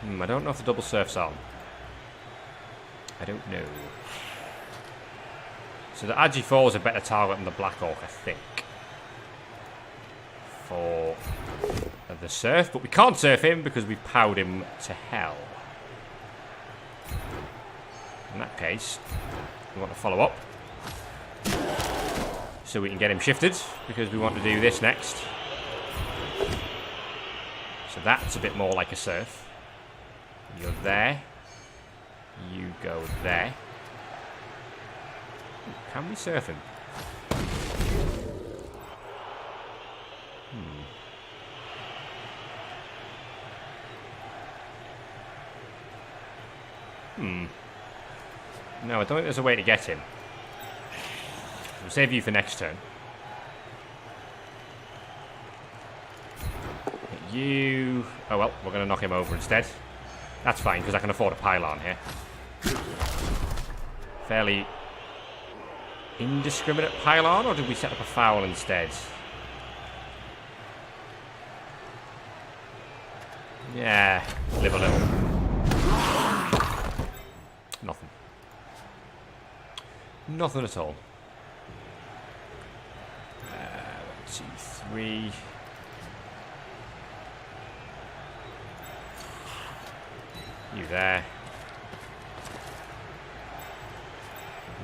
I don't know if the double surf's on. I don't know. So the Agi4 is a better target than the Black Orc, I think. For the surf, but we can't surf him because we've powered him to hell. In that case, we want to follow up. So we can get him shifted, because we want to do this next. So that's a bit more like a surf. You're there. You go there. Can we surf him? No, I don't think there's a way to get him. We'll save you for next turn. You... Oh well, we're going to knock him over instead. That's fine, because I can afford a pylon here. Fairly indiscriminate pylon, or did we set up a foul instead? Yeah, live a little. Nothing. Nothing at all. 1, 2, 3... You there.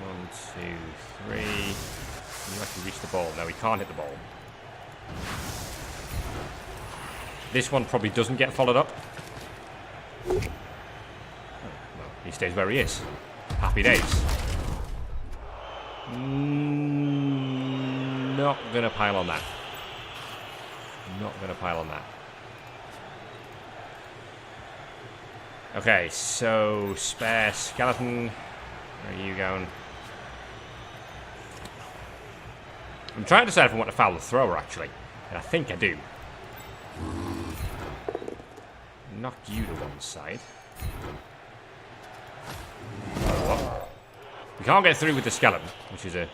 1, 2, 3. You actually reach the ball. No, we can't hit the ball. This one probably doesn't get followed up. Oh, well, he stays where he is. Happy days. Not gonna pile on that. Not gonna pile on that. Okay, so spare skeleton. Where are you going? I'm trying to decide if I want to foul the thrower, actually. And I think I do. Knock you to one side. Oh, we can't get through with the skeleton, which is a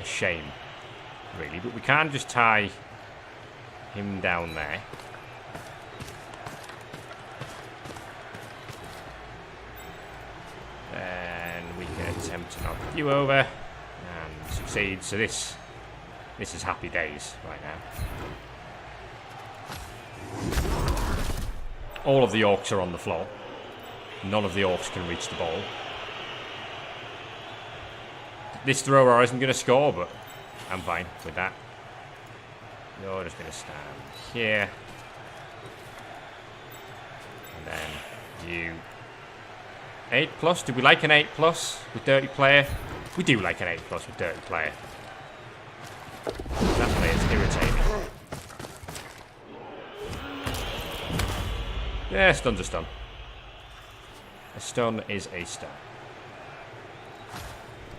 shame, really. But we can just tie him down there. Then we can attempt to knock you over and succeed. So this is happy days right now. All of the orcs are on the floor. None of the orcs can reach the ball. This thrower isn't going to score, but I'm fine with that. You're just going to stand here. And then you... 8+? Do we like an 8+ with Dirty Player? We do like an 8+ with Dirty Player. That player's irritating. Yeah, stun's a stun. A stun is a stun.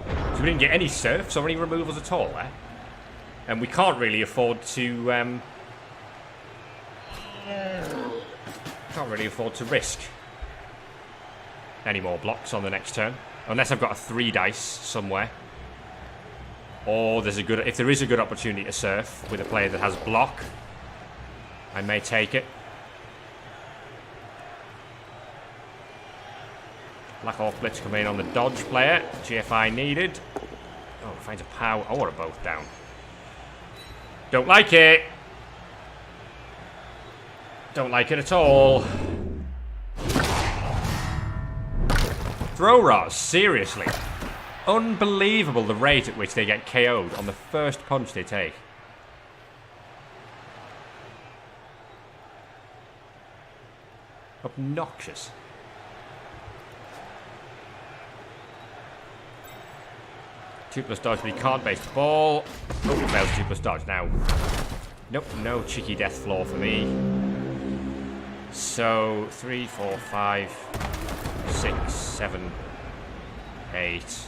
So we didn't get any surfs or any removals at all, eh? And we can't really afford to Can't really afford to risk any more blocks on the next turn. Unless I've got a 3 dice somewhere. Or there's a good... If there is a good opportunity to surf with a player that has block, I may take it. Black Orc Blitz coming in on the dodge player. GFI needed. Oh, finds a power. I want a both down. Don't like it. Don't like it at all. Throw rods, seriously. Unbelievable the rate at which they get KO'd on the first punch they take. Obnoxious. Two plus dodge, but he can't base the ball. Oh, he fails 2+ dodge now. Nope, no cheeky death floor for me. So 3, 4, 5, 6, 7, 8.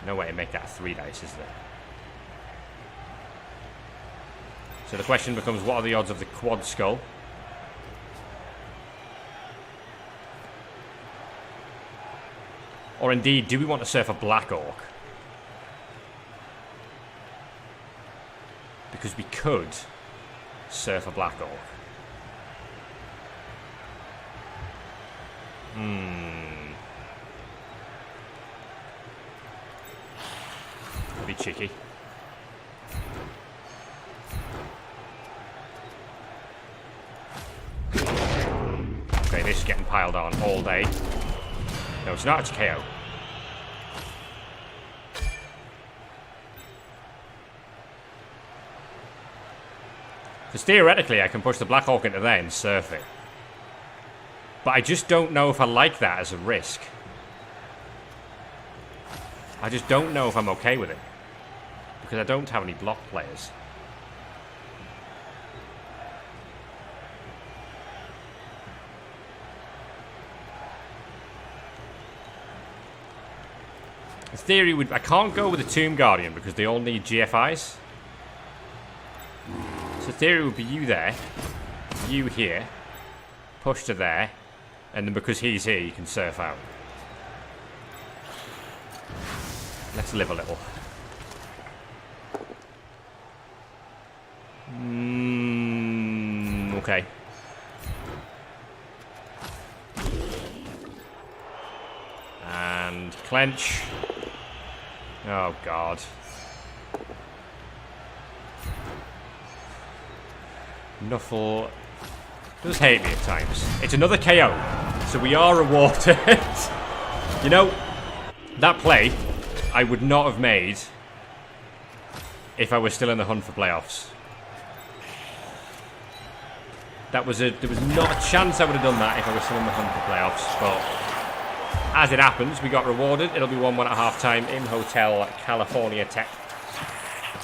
No way to make that a 3 dice, is there? So the question becomes, what are the odds of the quad skull? Or indeed, do we want to surf a Black Orc? Because we could surf a Black Orc. Be cheeky. Okay, this is getting piled on all day. No, it's not. It's KO. Because theoretically, I can push the Black Orc into there and surf it. But I just don't know if I like that as a risk. I just don't know if I'm okay with it. Because I don't have any block players. The theory would... I can't go with the Tomb Guardian because they all need GFIs. So the theory would be you there. You here. Push to there. And then because he's here, you can surf out. Let's live a little. Okay. And clench. Oh, God. Nuffle does hate me at times. It's another KO. So we are rewarded. You know, that play I would not have made if I was still in the hunt for playoffs. There was not a chance I would have done that if I was still in the hunt for playoffs, but as it happens, we got rewarded. It'll be 1-1 at half-time in Hotel California Tech.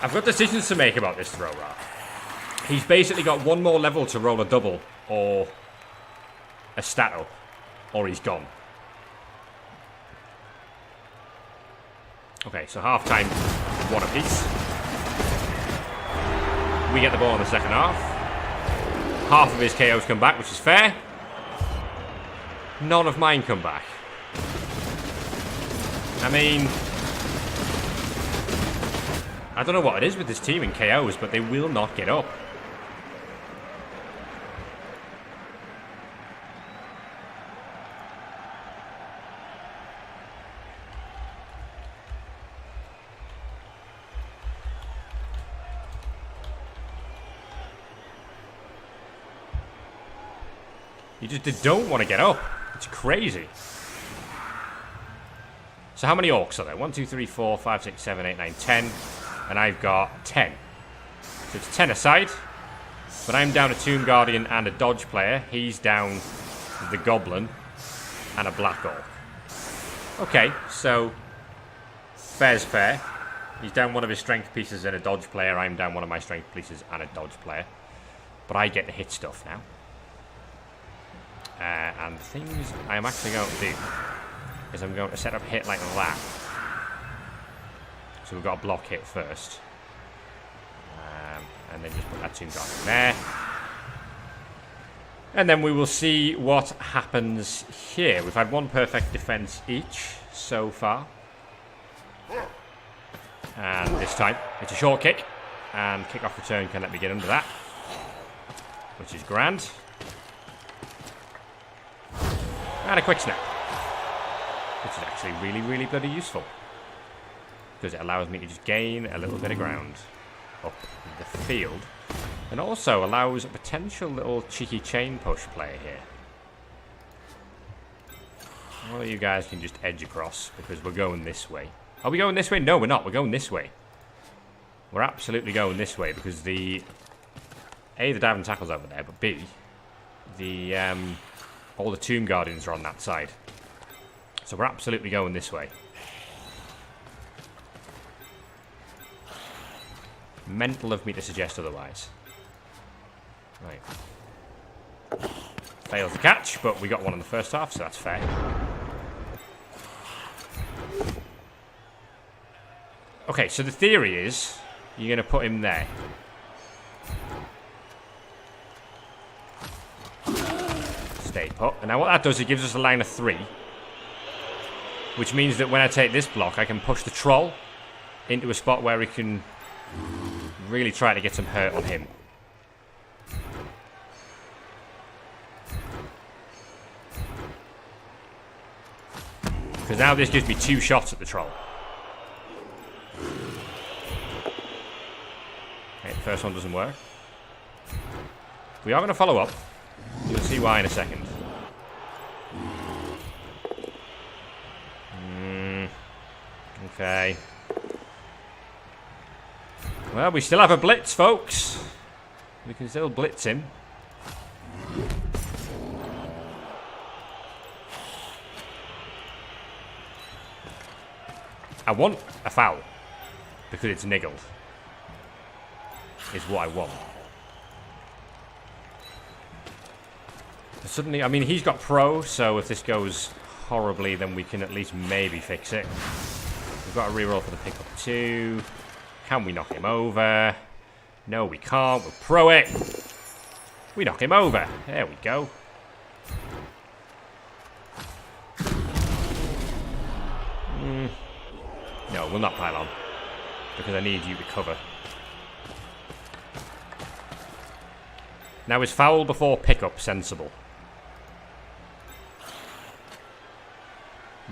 I've got decisions to make about this throw rat. He's basically got one more level to roll a double or a stat up, or he's gone. Okay, so half-time, 1 apiece. We get the ball in the second half. Half of his KOs come back, which is fair. None of mine come back. I mean, I don't know what it is with this team in KOs, but they will not get up. They don't want to get up. It's crazy. So how many orcs are there? 1, 2, 3, 4, 5, 6, 7, 8, 9, 10. And I've got 10. So it's 10 aside. But I'm down a Tomb Guardian and a dodge player. He's down the Goblin and a Black Orc. Okay, so fair's fair. He's down one of his strength pieces and a dodge player. I'm down one of my strength pieces and a dodge player. But I get to hit stuff now. And the things I am actually going to do is I'm going to set up hit like that. So we've got a block hit first. And then just put that Tomb Guardian there. And then we will see what happens here. We've had one perfect defense each so far. And this time, it's a short kick. And kick-off return can let me get under that. Which is grand. And a quick snap. Which is actually really, really bloody useful. Because it allows me to just gain a little bit of ground up the field. And also allows a potential little cheeky chain push player here. All of you guys can just edge across because we're going this way. Are we going this way? No, we're not. We're going this way. We're absolutely going this way because the... A, the dive and tackle's over there, but B, the all the Tomb Guardians are on that side. So we're absolutely going this way. Mental of me to suggest otherwise. Right. Fails the catch, but we got one in the first half, so that's fair. Okay, so the theory is you're going to put him there. Stay put. And now what that does, it gives us a line of 3. Which means that when I take this block, I can push the troll into a spot where we can really try to get some hurt on him. Because now this gives me 2 shots at the troll. Okay, the first one doesn't work. We are going to follow up. You'll see why in a second. Okay. Well, we still have a blitz, folks. We can still blitz him. I want a foul. Because it's niggled. Is what I want. Suddenly, I mean, he's got pro, so if this goes horribly, then we can at least maybe fix it. We've got a reroll for the pickup 2. Can we knock him over? No, we can't. We'll pro it. We knock him over. There we go. No, we'll not pile on. Because I need you to cover. Now, is foul before pickup sensible?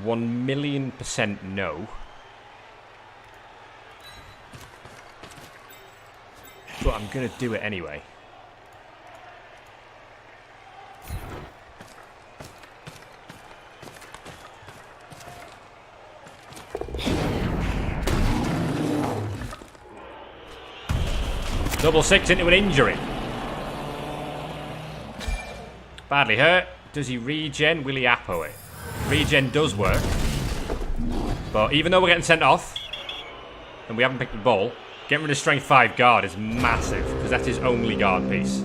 1,000,000% no. But I'm going to do it anyway. Double 6 into an injury. Badly hurt. Does he regen? Will he Apo it? Regen does work. But even though we're getting sent off, and we haven't picked the ball, getting rid of strength 5 guard is massive, because that's his only guard piece.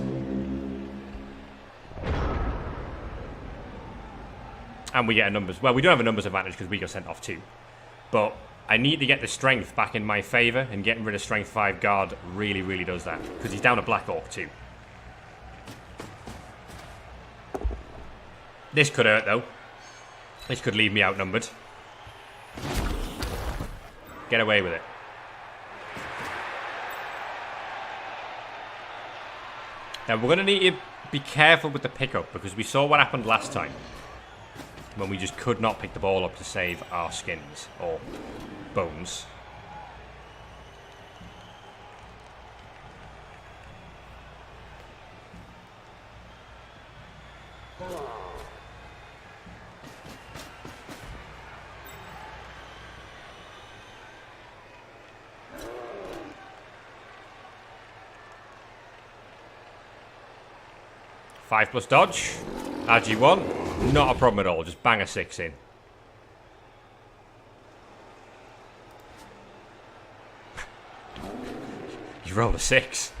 And we get a numbers. Well, we don't have a numbers advantage because we got sent off too. But I need to get the strength back in my favour, and getting rid of strength 5 guard really, really does that. Because he's down a Black Orc too. This could hurt though. This could leave me outnumbered. Get away with it. Now we're going to need to be careful with the pickup, because we saw what happened last time. When we just could not pick the ball up to save our skins. Or bones. Five plus dodge. RG1. Not a problem at all. Just bang a 6 in. You rolled a 6.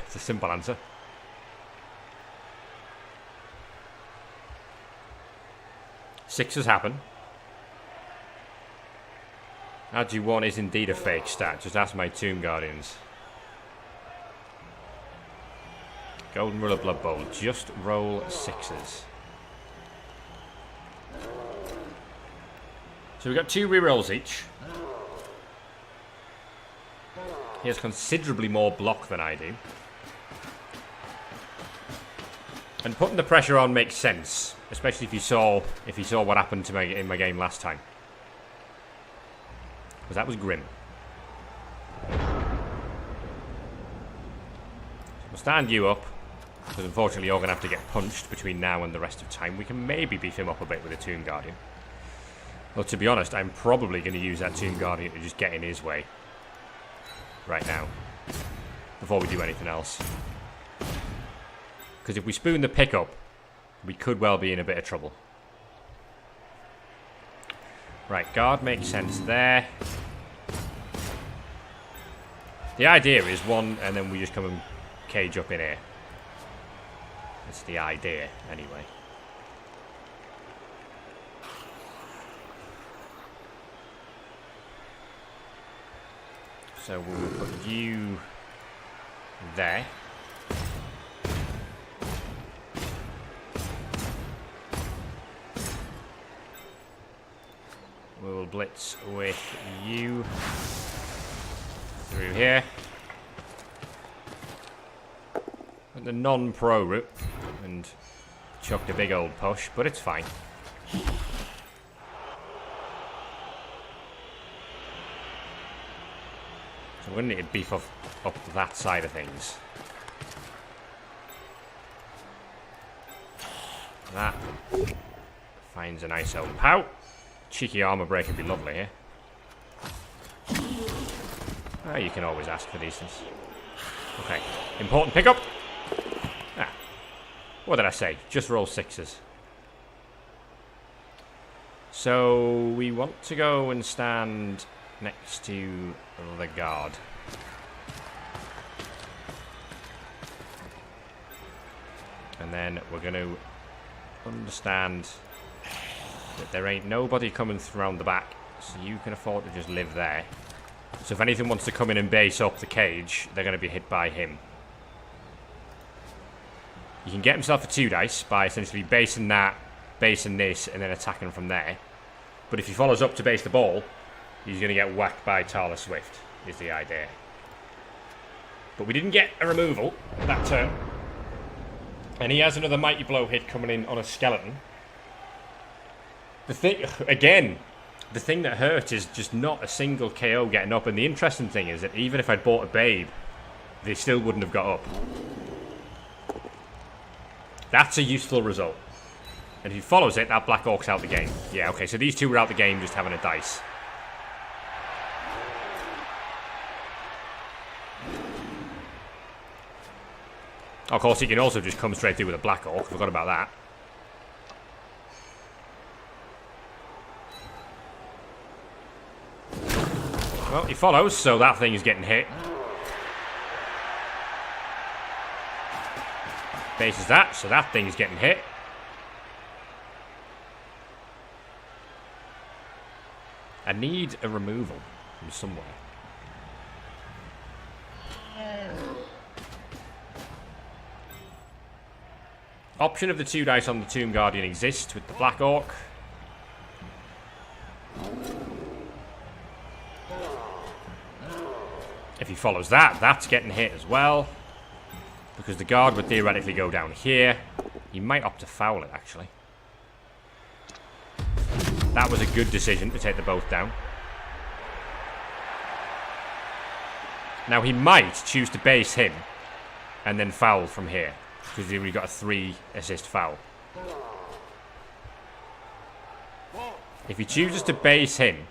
It's a simple answer. Sixes happen. RG1 is indeed a fake stat. Just ask my Tomb Guardians. Golden Rule of Blood Bowl. Just roll 6s. So we've got 2 rerolls each. He has considerably more block than I do. And putting the pressure on makes sense, especially if you saw what happened to me in my game last time. Because that was grim. We'll stand you up, because unfortunately you're going to have to get punched between now and the rest of time. We can maybe beef him up a bit with a Tomb Guardian. Well, to be honest, I'm probably going to use that Tomb Guardian to just get in his way. Right now. Before we do anything else. Because if we spoon the pickup, we could well be in a bit of trouble. Right, guard makes sense there. The idea is one, and then we just come and cage up in here. That's the idea, anyway. So we'll put you there. We will blitz with you through here. Went the non-pro route and chucked a big old push, but it's fine. So we're going to need to beef up that side of things. That finds a nice old pout. Cheeky armor break would be lovely here. Ah, you can always ask for these things. Okay, important pickup. Ah, what did I say? Just roll 6s. So we want to go and stand next to the guard. And then we're going to understand that there ain't nobody coming around the back, so you can afford to just live there. So if anything wants to come in and base up the cage, they're going to be hit by him. You can get himself a 2 dice by essentially basing that, basing this, and then attacking from there. But if he follows up to base the ball, he's going to get whacked by Tala Swift, is the idea. But we didn't get a removal that turn. And he has another Mighty Blow hit coming in on a skeleton. The thing, again, the thing that hurt is just not a single KO getting up. And the interesting thing is that even if I'd bought a Babe, they still wouldn't have got up. That's a useful result. And if he follows it, that Black Orc's out the game. Yeah, okay, so these two were out the game just having a dice. Of course, he can also just come straight through with a Black Orc. Forgot about that. Well, he follows, so that thing is getting hit. Bases that, so that thing is getting hit. I need a removal from somewhere. Option of the 2 dice on the Tomb Guardian exists with the Black Orc. If he follows that, that's getting hit as well. Because the guard would theoretically go down here. He might opt to foul it, actually. That was a good decision to take the both down. Now he might choose to base him and then foul from here. Because he's only got a 3 assist foul. If he chooses to base him,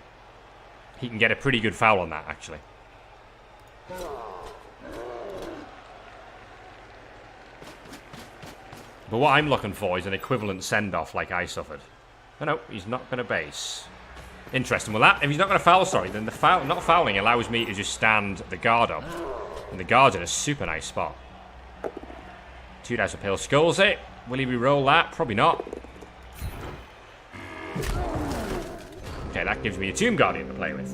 he can get a pretty good foul on that, actually. But what I'm looking for is an equivalent send-off like I suffered. Oh no, he's not going to base. Interesting. Well, that if he's not going to foul, sorry, then the foul, not fouling allows me to just stand the guard up. And the guard's in a super nice spot. 2 dice of pale skulls it. Will he re-roll that? Probably not. Okay, that gives me a Tomb Guardian to play with.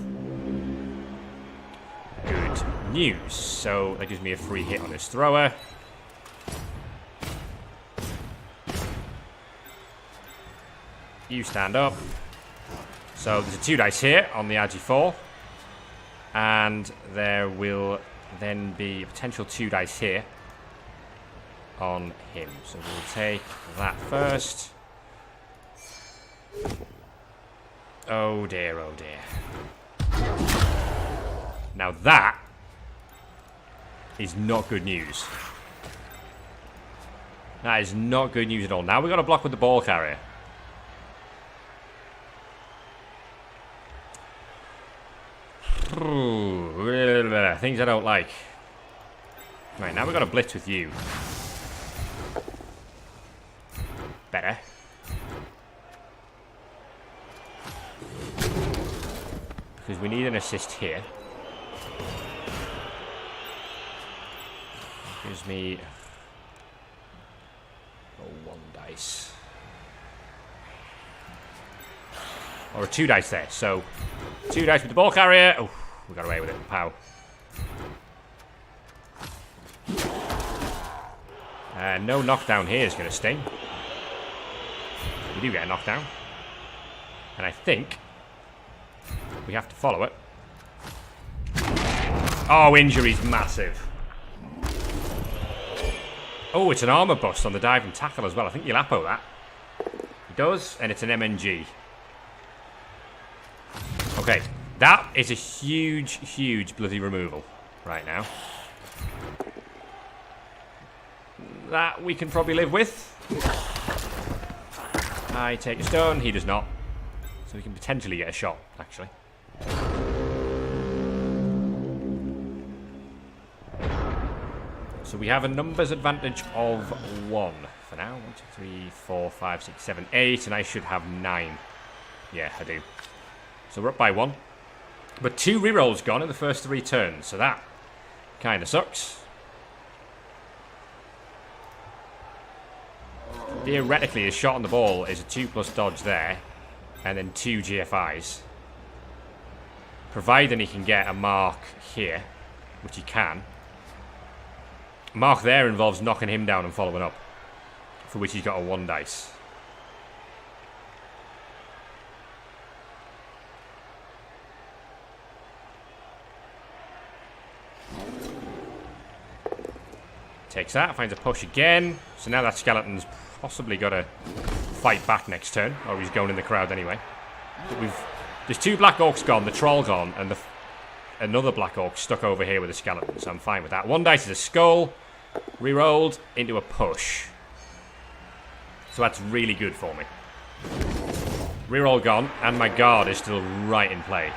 good news. So that gives me a free hit on his thrower. You stand up. So there's a 2 dice here on the RG4. And there will then be a potential 2 dice here on him. So we'll take that first. Oh dear, oh dear. Now that is not good news. That is not good news at all. Now we've got to block with the ball carrier. Things I don't like. Right, now we've got to blitz with you. Better. Because we need an assist here. Gives me... oh, 1 dice. Or a 2 dice there. So, 2 dice with the ball carrier. Oh, we got away with it. Pow. No knockdown here is going to sting. We do get a knockdown. And I think we have to follow it. Oh, injury's massive. Oh, it's an armor bust on the dive and tackle as well. I think you'll appo that. It does, and it's an MNG. Okay, that is a huge, huge bloody removal right now. That we can probably live with. I take a stone, he does not. So we can potentially get a shot, actually. So we have a numbers advantage of 1 for now. 1, 2, 3, 4, 5, 6, 7, 8, and I should have 9. Yeah, I do. So we're up by 1. But 2 rerolls gone in the first 3 turns, so that kind of sucks. Theoretically, a shot on the ball is a 2+ dodge there, and then 2 GFIs. Providing he can get a mark here, which he can. Mark there involves knocking him down and following up, for which he's got a 1 dice. Takes that, finds a push again. So now that skeleton's possibly got to fight back next turn, or he's going in the crowd anyway. But there's 2 black orcs gone, the troll gone, and another black orc stuck over here with a skeleton, so I'm fine with that. 1 dice is a skull, rerolled into a push. So that's really good for me. Reroll gone, and my guard is still right in play.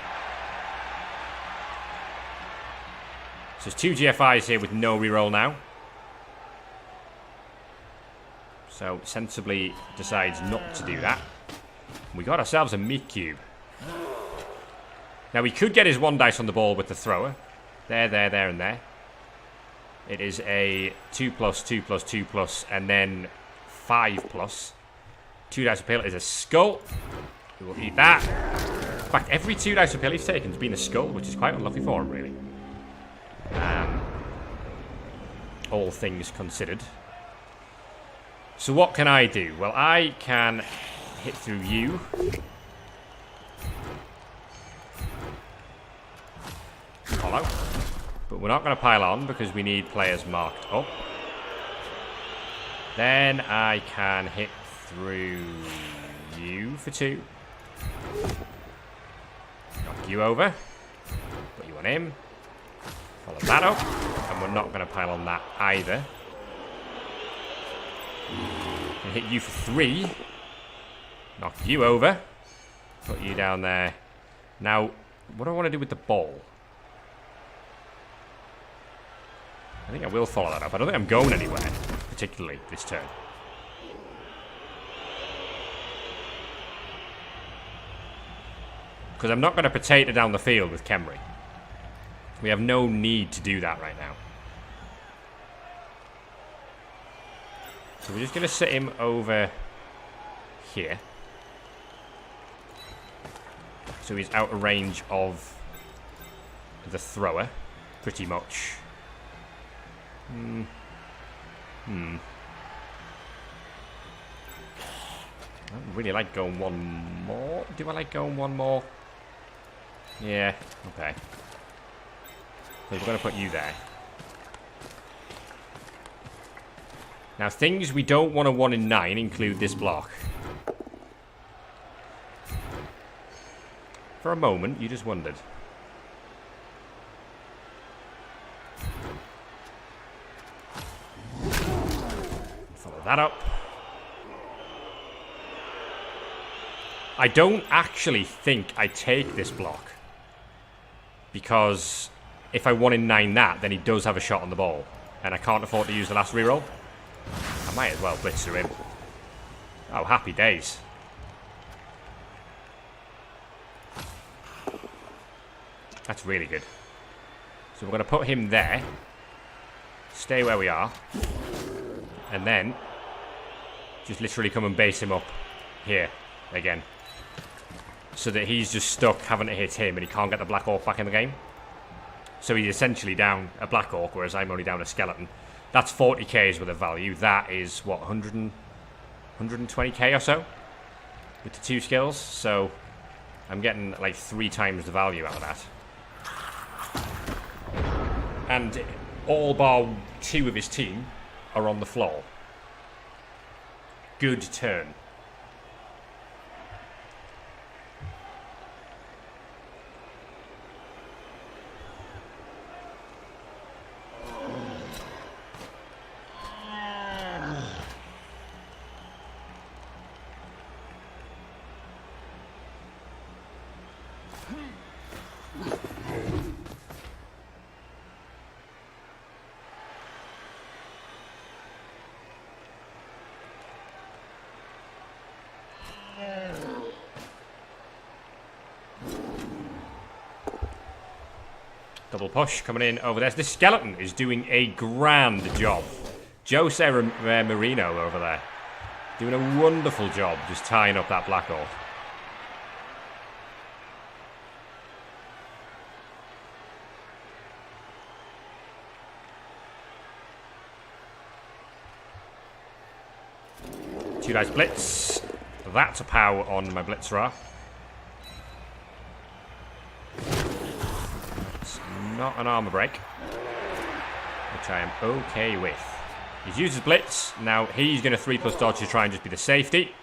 So there's 2 GFIs here with no reroll now. So sensibly decides not to do that. We got ourselves a meat cube. Now we could get his 1 dice on the ball with the thrower. There, and there. It is a 2+, 2+, 2+, and then 5+. 2 dice of pill is a skull. We will eat that. In fact, every 2 dice of pill he's taken has been a skull, which is quite unlucky for him, really. All things considered. So what can I do? Well, I can hit through you. Follow. But we're not going to pile on because we need players marked up. Then I can hit through you for 2. Knock you over. Put you on him. Follow that up. And we're not going to pile on that either. And hit you for 3. Knock you over. Put you down there. Now, what do I want to do with the ball? I think I will follow that up. I don't think I'm going anywhere, particularly this turn. Because I'm not going to potato down the field with Khemri. We have no need to do that right now. So we're just going to sit him over here. So he's out of range of the thrower. Pretty much. I don't really like going one more. Do I like going one more? Yeah, okay. So we're going to put you there. Now, things we don't want to 1 in 9 include this block. For a moment, you just wondered. Follow that up. I don't actually think I take this block. Because if I 1 in 9 that, then he does have a shot on the ball. And I can't afford to use the last reroll. I might as well blitz through him. Oh, happy days. That's really good. So we're going to put him there. Stay where we are. And then just literally come and base him up here again. So that he's just stuck having to hit him and he can't get the Black Orc back in the game. So he's essentially down a Black Orc, whereas I'm only down a Skeleton. That's 40k's worth of value. That is, what, 120k or so? With the 2 skills. So I'm getting like 3 times the value out of that. And all bar 2 of his team are on the floor. Good turn. Double push coming in over there. This skeleton is doing a grand job. Jose Marino over there. Doing a wonderful job just tying up that Black Orc. Two dice blitz. That's a power on my Blitzerer. Not an armor break, which I am okay with. He's used his blitz. Now he's going to 3+ dodge to try and just be the safety.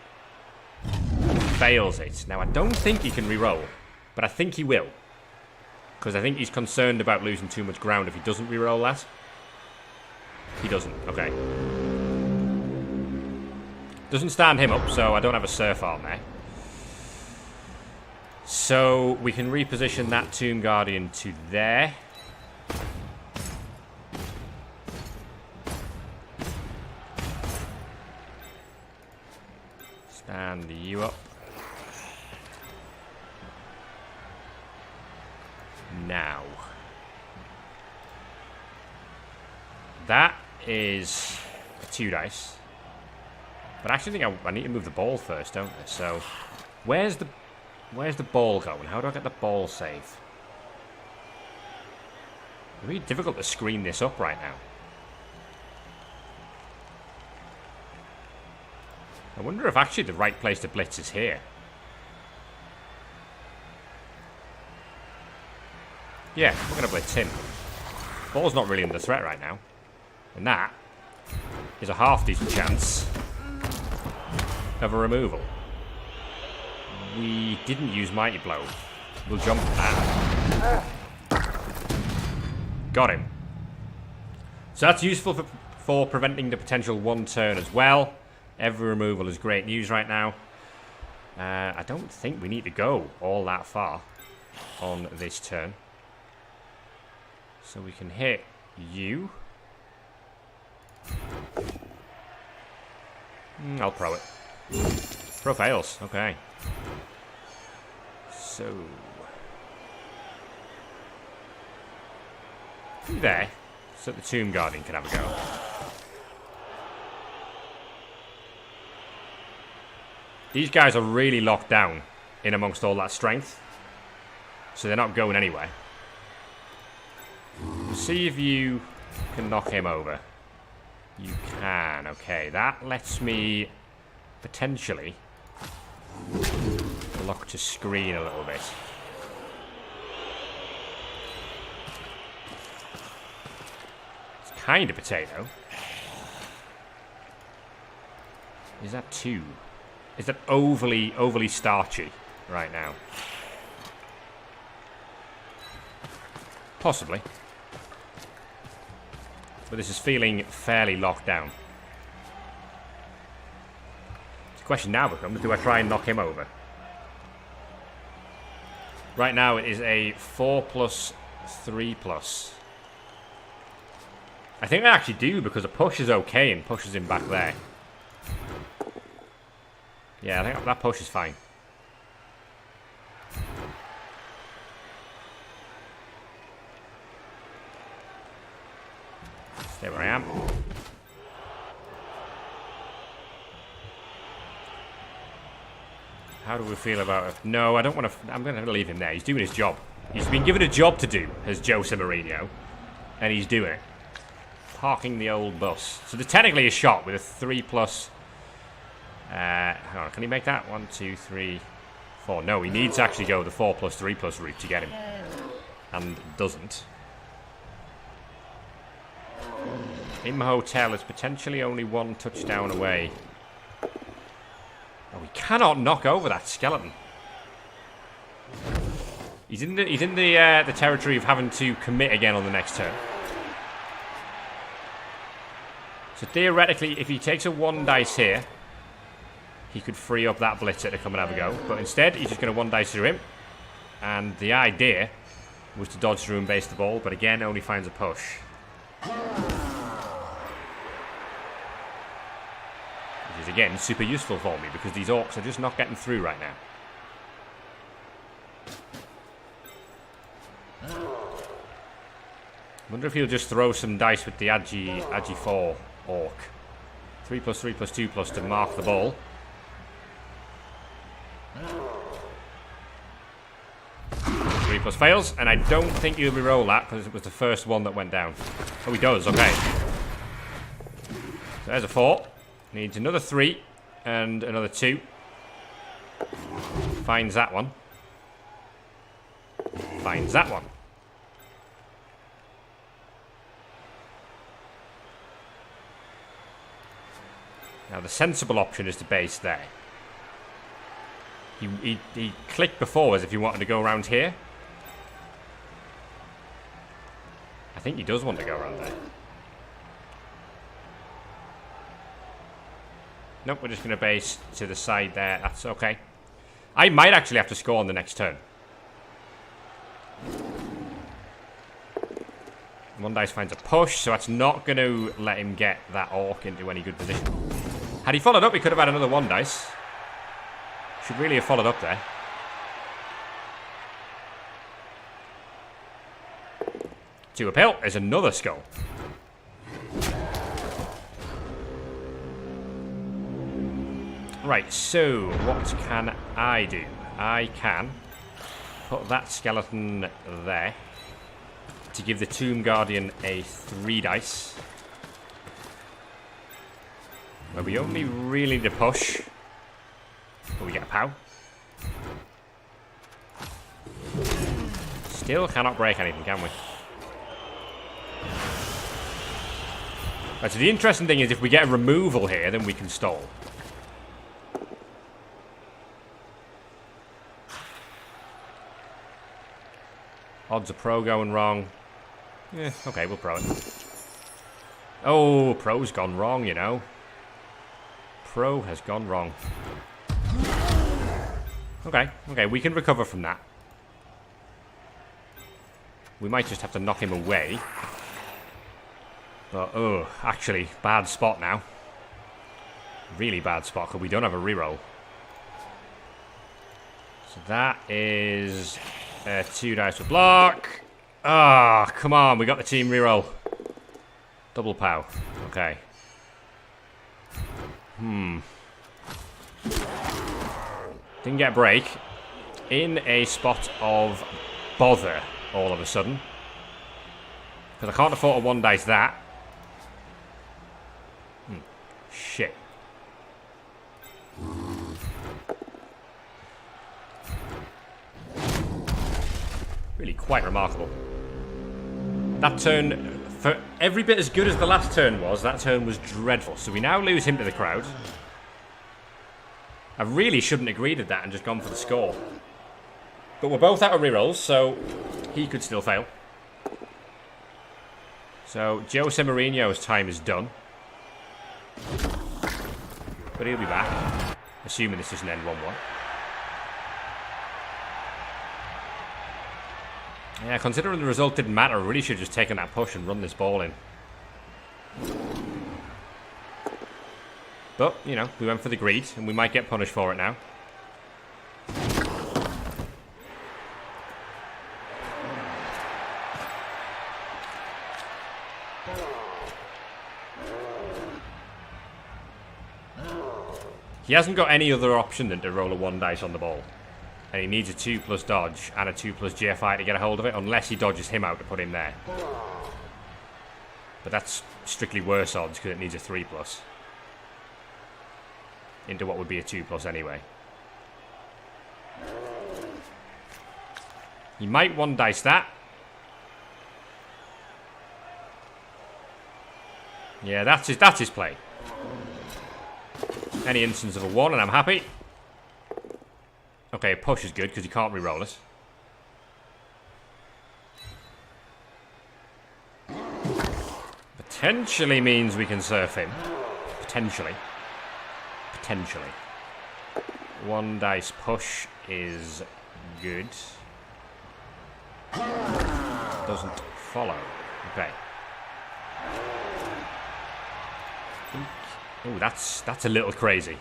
Fails it. Now I don't think he can reroll, but I think he will. Because I think he's concerned about losing too much ground if he doesn't reroll that. He doesn't. Okay. Doesn't stand him up, so I don't have a Surf Arm there. So we can reposition that Tomb Guardian to there. Stand you up. Now. That is a 2 dice. But I actually think I need to move the ball first, don't I? So, where's the ball going? How do I get the ball safe? It's really difficult to screen this up right now. I wonder if actually the right place to blitz is here. Yeah, we're going to blitz him. Ball's not really under threat right now. And that is a half decent chance of a removal. We didn't use Mighty Blow. We'll jump that. Got him. So that's useful for preventing the potential 1 turn as well. Every removal is great news right now. I don't think we need to go all that far on this turn. So we can hit you. I'll pro it. Pro fails. Okay. So there, so the Tomb Guardian can have a go. These guys are really locked down in amongst all that strength, so they're not going anywhere. see if you can knock him over. You can. Okay, that lets me potentially look to screen a little bit. It's kind of potato. Is that two? Is that overly starchy right now? Possibly. But this is feeling fairly locked down. The question now becomes, do I try and knock him over? Right now it is a 4+, 3+. I think I actually do, because a push is okay and pushes him back there. Yeah, I think that push is fine. Stay where I am. How do we feel about it? No, I don't want to. I'm going to leave him there. He's doing his job. He's been given a job to do as Jose Mourinho, and he's doing it. Parking the old bus. So there's technically a shot with a 3+. Hang on, can he make that? 1, 2, 3, 4. No, he needs to actually go the 4+, 3+ route to get him. And doesn't. Imhotep is potentially only one touchdown away. Oh, we cannot knock over that skeleton. He's in the territory of having to commit again on the next turn. So theoretically, if he takes a 1 dice here, he could free up that blitzer to come and have a go. But instead, he's just going to 1 dice through him. And the idea was to dodge through and base the ball, but again, only finds a push. Which is, again, super useful for me, because these orcs are just not getting through right now. I wonder if he'll just throw some dice with the Agi 4 orc. 3+, 3+, 2+ to mark the ball. Three plus fails, and I don't think he'll re-roll that because it was the first one that went down. Oh, he does, okay. So there's a 4. Needs another 3 and another 2. Finds that one. Finds that one. Now the sensible option is to base there. He clicked before as if he wanted to go around here. I think he does want to go around there. Nope, we're just going to base to the side there. That's okay. I might actually have to score on the next turn. 1 dice finds a push, so that's not going to let him get that orc into any good position. Had he followed up, he could have had another 1 dice. Should really have followed up there. To a pill is another skull. Right, so what can I do? I can put that skeleton there to give the Tomb Guardian a 3 dice. Where we only really need a push. But we get a POW. Still cannot break anything, can we? Right, so the interesting thing is if we get a removal here, then we can stall. Odds of pro going wrong. Yeah, okay, we'll pro it. Oh, pro's gone wrong, you know. Pro has gone wrong. Okay, we can recover from that. We might just have to knock him away. But, oh, actually, bad spot now. Really bad spot, because we don't have a reroll. So that is 2 dice for block. Ah, come on, we got the team reroll. Double POW. Okay. Didn't get a break. In a spot of bother all of a sudden. Because I can't afford to one dice that. Shit. Really quite remarkable. That turn, for every bit as good as the last turn was, that turn was dreadful. So we now lose him to the crowd. I really shouldn't have agreed to that and just gone for the score. But we're both out of rerolls, so he could still fail. So Jose Mourinho's time is done. But he'll be back. Assuming this doesn't end 1-1. Yeah, considering the result didn't matter, I really should have just taken that push and run this ball in. But, you know, we went for the greed, and we might get punished for it now. He hasn't got any other option than to roll a 1 dice on the ball. And he needs a 2+ dodge and a 2+ GFI to get a hold of it, unless he dodges him out to put him there. But that's strictly worse odds because it needs a 3+. Into what would be a 2+ anyway. He might 1 dice that. Yeah, that's his play. Any instance of a 1 and I'm happy. Okay, a push is good because he can't re-roll it. Potentially means we can surf him. Potentially. Potentially. 1 dice push is good. Doesn't follow. Okay. Ooh, that's a little crazy.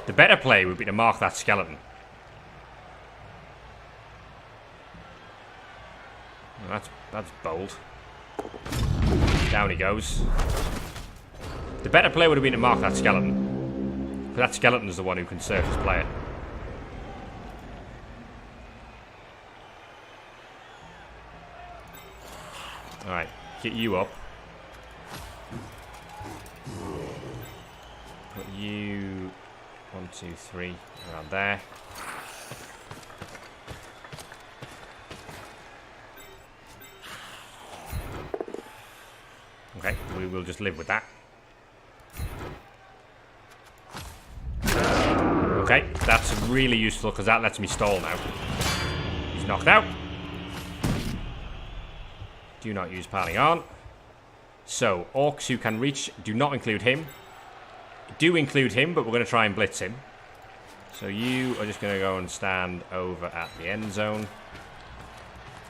The better play would be to mark that skeleton. Well, that's bold. Down he goes. The better play would have been to mark that skeleton. Because that skeleton is the one who can surf his player. Alright, get you up. Put you 1, 2, 3 around there. Okay, we will just live with that. Okay, that's really useful because that lets me stall now. He's knocked out. Do not use piling on. So, orcs who can reach, do not include him. Do include him, but we're going to try and blitz him. So you are just going to go and stand over at the end zone.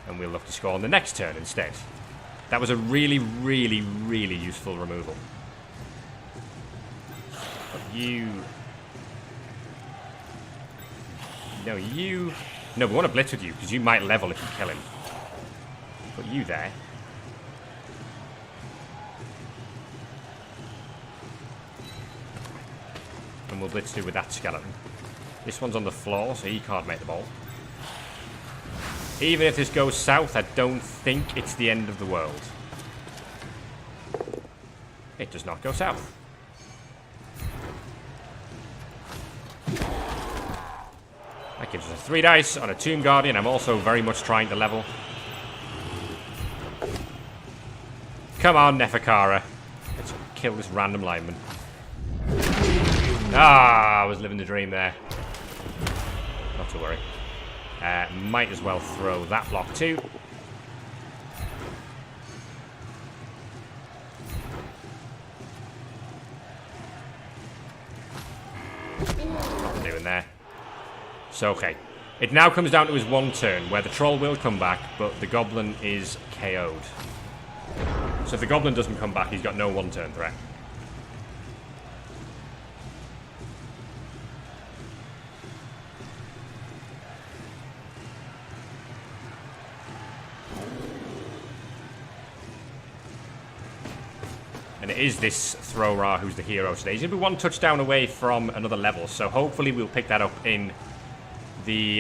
And we'll look to score on the next turn instead. That was a really, really, really useful removal. But you... No, you... No, we want to blitz with you, because you might level if you kill him. Put you there. And we'll blitz through with that skeleton. This one's on the floor, so he can't make the ball. Even if this goes south, I don't think it's the end of the world. It does not go south. That gives us a 3 dice on a Tomb Guardian. I'm also very much trying to level. Come on, Neferkara. Let's kill this random lineman. Ah, I was living the dream there. Not to worry. Might as well throw that block too. What I'm doing there. So, okay. It now comes down to his 1 turn, where the troll will come back, but the goblin is KO'd. So if the goblin doesn't come back, he's got no 1 turn threat. And it is this Thro-Ra who's the hero today. He's going to be 1 touchdown away from another level, so hopefully we'll pick that up in the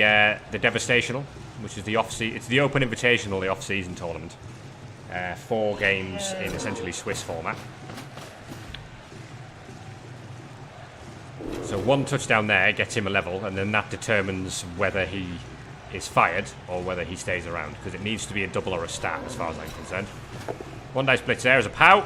Devastational, which is the it's the Open Invitational, the off-season tournament. 4 games in essentially Swiss format. So 1 touchdown there gets him a level, and then that determines whether he is fired or whether he stays around, because it needs to be a double or a stat as far as I'm concerned. 1 dice blitz there as a pow.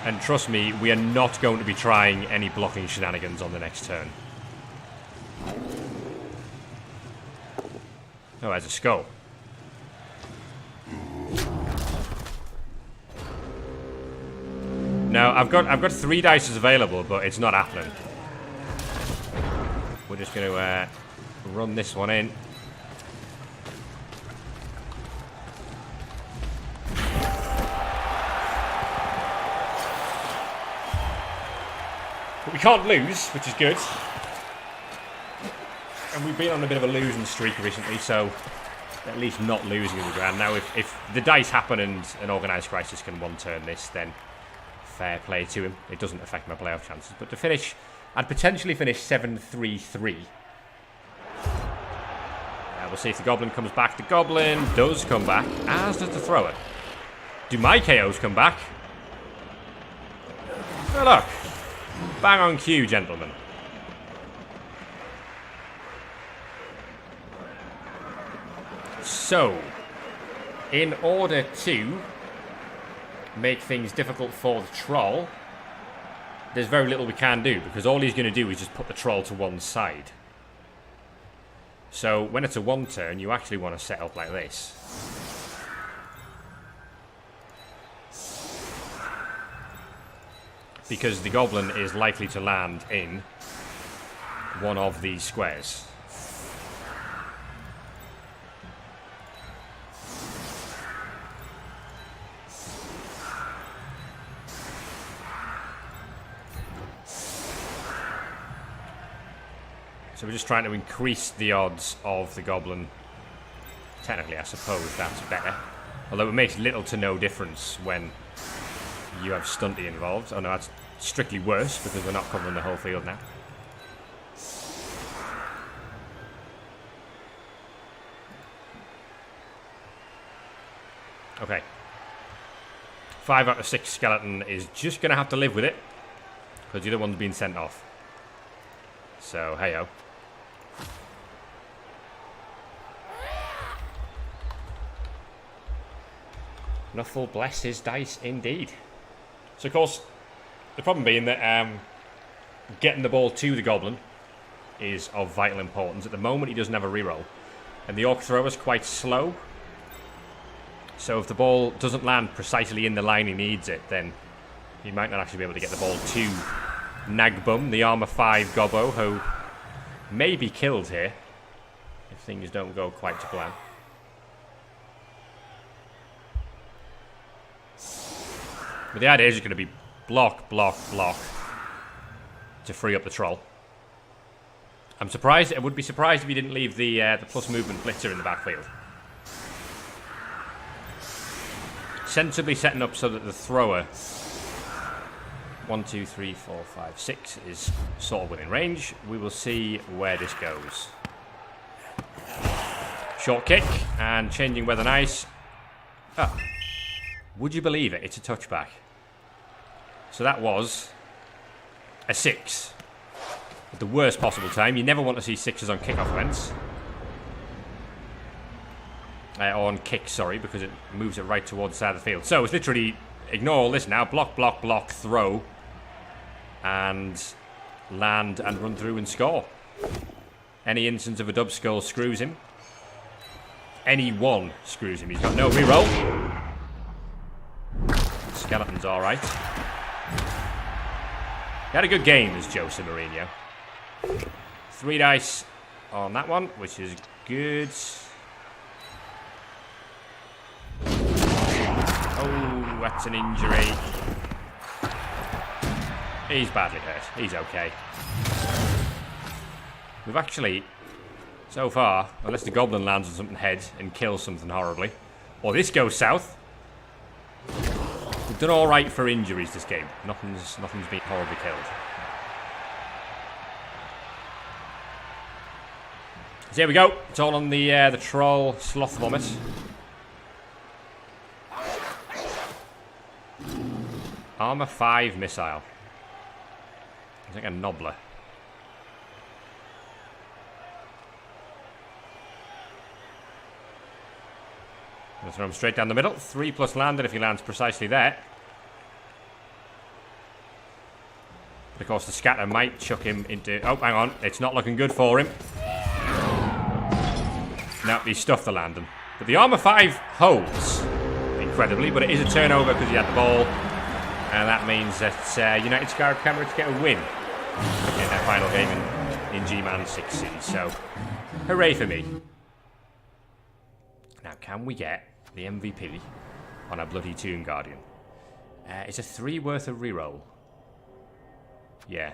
And trust me, we are not going to be trying any blocking shenanigans on the next turn. Oh, there's a skull. Now, I've got 3 dices available, but it's not happening. We're just going to run this one in. But we can't lose, which is good. And we've been on a bit of a losing streak recently, so at least not losing in the ground. Now, if the dice happen and an Organised Crisis can one-turn this, then fair play to him. It doesn't affect my playoff chances. But to finish, I'd potentially finish 7-3-3. We'll see if the Goblin comes back. The Goblin does come back, as does the Thrower. Do my KOs come back? Oh, look. Bang on cue, gentlemen. So, in order to make things difficult for the Troll, there's very little we can do, because all he's going to do is just put the Troll to one side. So, when it's a 1-turn, you actually want to set up like this. Because the Goblin is likely to land in one of these squares. So we're just trying to increase the odds of the Goblin. Technically, I suppose that's better. Although it makes little to no difference when you have Stunty involved. Oh no, that's strictly worse because we're not covering the whole field now. Okay. 5 out of 6 skeleton is just going to have to live with it, because the other one's been sent off. So, hey-o. Nuffle bless his dice indeed. So, of course, the problem being that getting the ball to the Goblin is of vital importance. At the moment, he doesn't have a reroll. And the Orc Thrower's quite slow. So if the ball doesn't land precisely in the line he needs it, then he might not actually be able to get the ball to Nagbum, the Armor 5 Gobbo, who may be killed here if things don't go quite to plan. But the idea is just going to be block, block, block to free up the Troll. I'm surprised. I would be surprised if he didn't leave the plus movement blitzer in the backfield. Sensibly setting up so that the Thrower 1, 2, 3, 4, 5, 6 is sort of within range. We will see where this goes. Short kick and changing weather nice. Oh, would you believe it? It's a touchback. So that was a 6 at the worst possible time. You never want to see 6s on kickoff events. On kick, sorry, because it moves it right towards the side of the field. So it's literally ignore all this now. Block, block, block, throw, and land and run through and score. Any instance of a dub skull screws him. Any one screws him. He's got no reroll. Skeleton's all right. He had a good game as Jose Mourinho. 3 dice on that one, which is good. Oh, that's an injury. He's badly hurt. He's okay. We've actually, so far, unless the Goblin lands on something head and kills something horribly, or this goes south, we've done all right for injuries this game. Nothing's been horribly killed. here we go. It's all on the troll sloth vomit. Armor 5 missile. It's like a Nobbler. Gonna throw him straight down the middle. 3+ landed if he lands precisely there. But of course the scatter might chuck him into... Oh, hang on. It's not looking good for him. No, he stuffed the landing. But the armor 5 holds incredibly, but it is a turnover because he had the ball. And that means that United Scarab Khemirates get a win in their final game in GMAN 6C. So, hooray for me. Now, can we get the MVP on our bloody Tomb Guardian? It's a 3 worth of reroll. Yeah.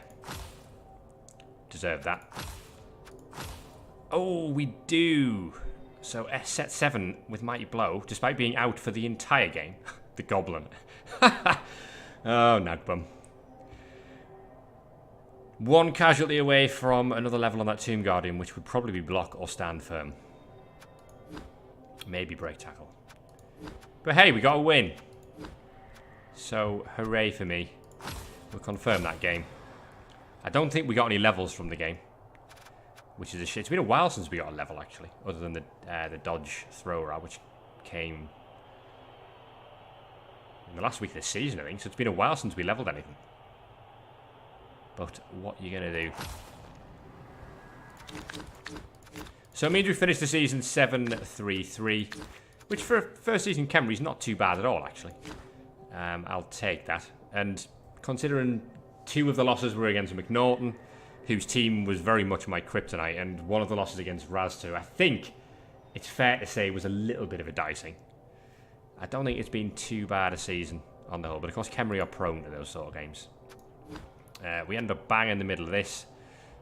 Deserve that. Oh, we do. So, set 7 with Mighty Blow, despite being out for the entire game. The Goblin. Oh, Nagbum. 1 casualty away from another level on that Tomb Guardian, which would probably be block or stand firm. Maybe break tackle. But hey, we got a win. So, hooray for me. We'll confirm that game. I don't think we got any levels from the game, which is a shit. It's been a while since we got a level, actually, other than the dodge thrower, which came in the last week of the season, I think. So it's been a while since we leveled anything. But what are you going to do? So it means we finished the season 7-3-3, which for a first season Khemri is not too bad at all, actually. I'll take that. And considering 2 of the losses were against McNaughton, whose team was very much my kryptonite, and one of the losses against Whaaagstaz, I think it's fair to say was a little bit of a dicing. I don't think it's been too bad a season on the whole, but of course Khemri are prone to those sort of games. We end up bang in the middle of this.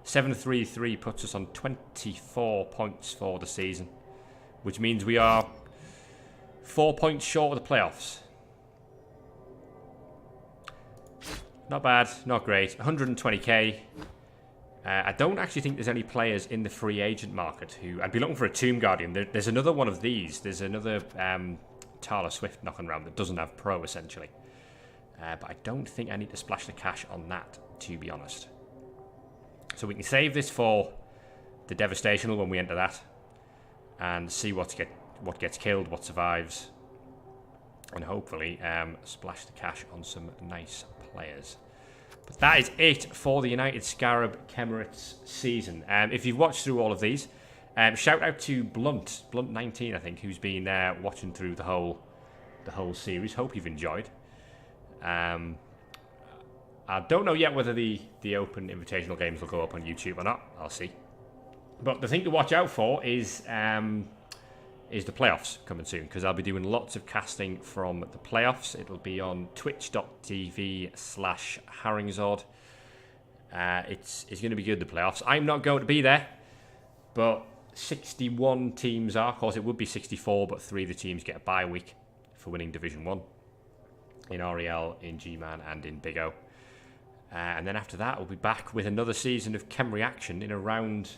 7-3-3 puts us on 24 points for the season, which means we are 4 points short of the playoffs. Not bad, not great. 120k. I don't actually think there's any players in the free agent market who... I'd be looking for a Tomb Guardian. There's another one of these. There's another Taylor Swift knocking around that doesn't have Pro, essentially. But I don't think I need to splash the cash on that, to be honest. So we can save this for the Devastational when we enter that. And see what gets killed, what survives. And hopefully splash the cash on some nice players. But that is it for the United Scarab Khemirates season. If you've watched through all of these, shout out to Blunt19, I think, who's been watching through the whole series. Hope you've enjoyed. I don't know yet whether the open invitational games will go up on YouTube or not. I'll see. But the thing to watch out for is the playoffs coming soon, because I'll be doing lots of casting from the playoffs. It'll be on twitch.tv/Haringzord. It's going to be good, the playoffs. I'm not going to be there, but 61 teams are. Of course, it would be 64, but 3 of the teams get a bye week for winning Division 1 in REL, in GMAN, and in Big O. And then after that, we'll be back with another season of Khemri action in around...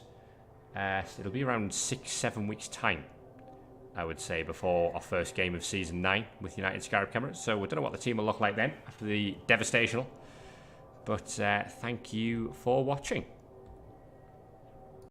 it'll be around 6-7 weeks' time, I would say, before our first game of Season 9 with United Scarab Khemirates. So we don't know what the team will look like then, after the Devastational. But thank you for watching.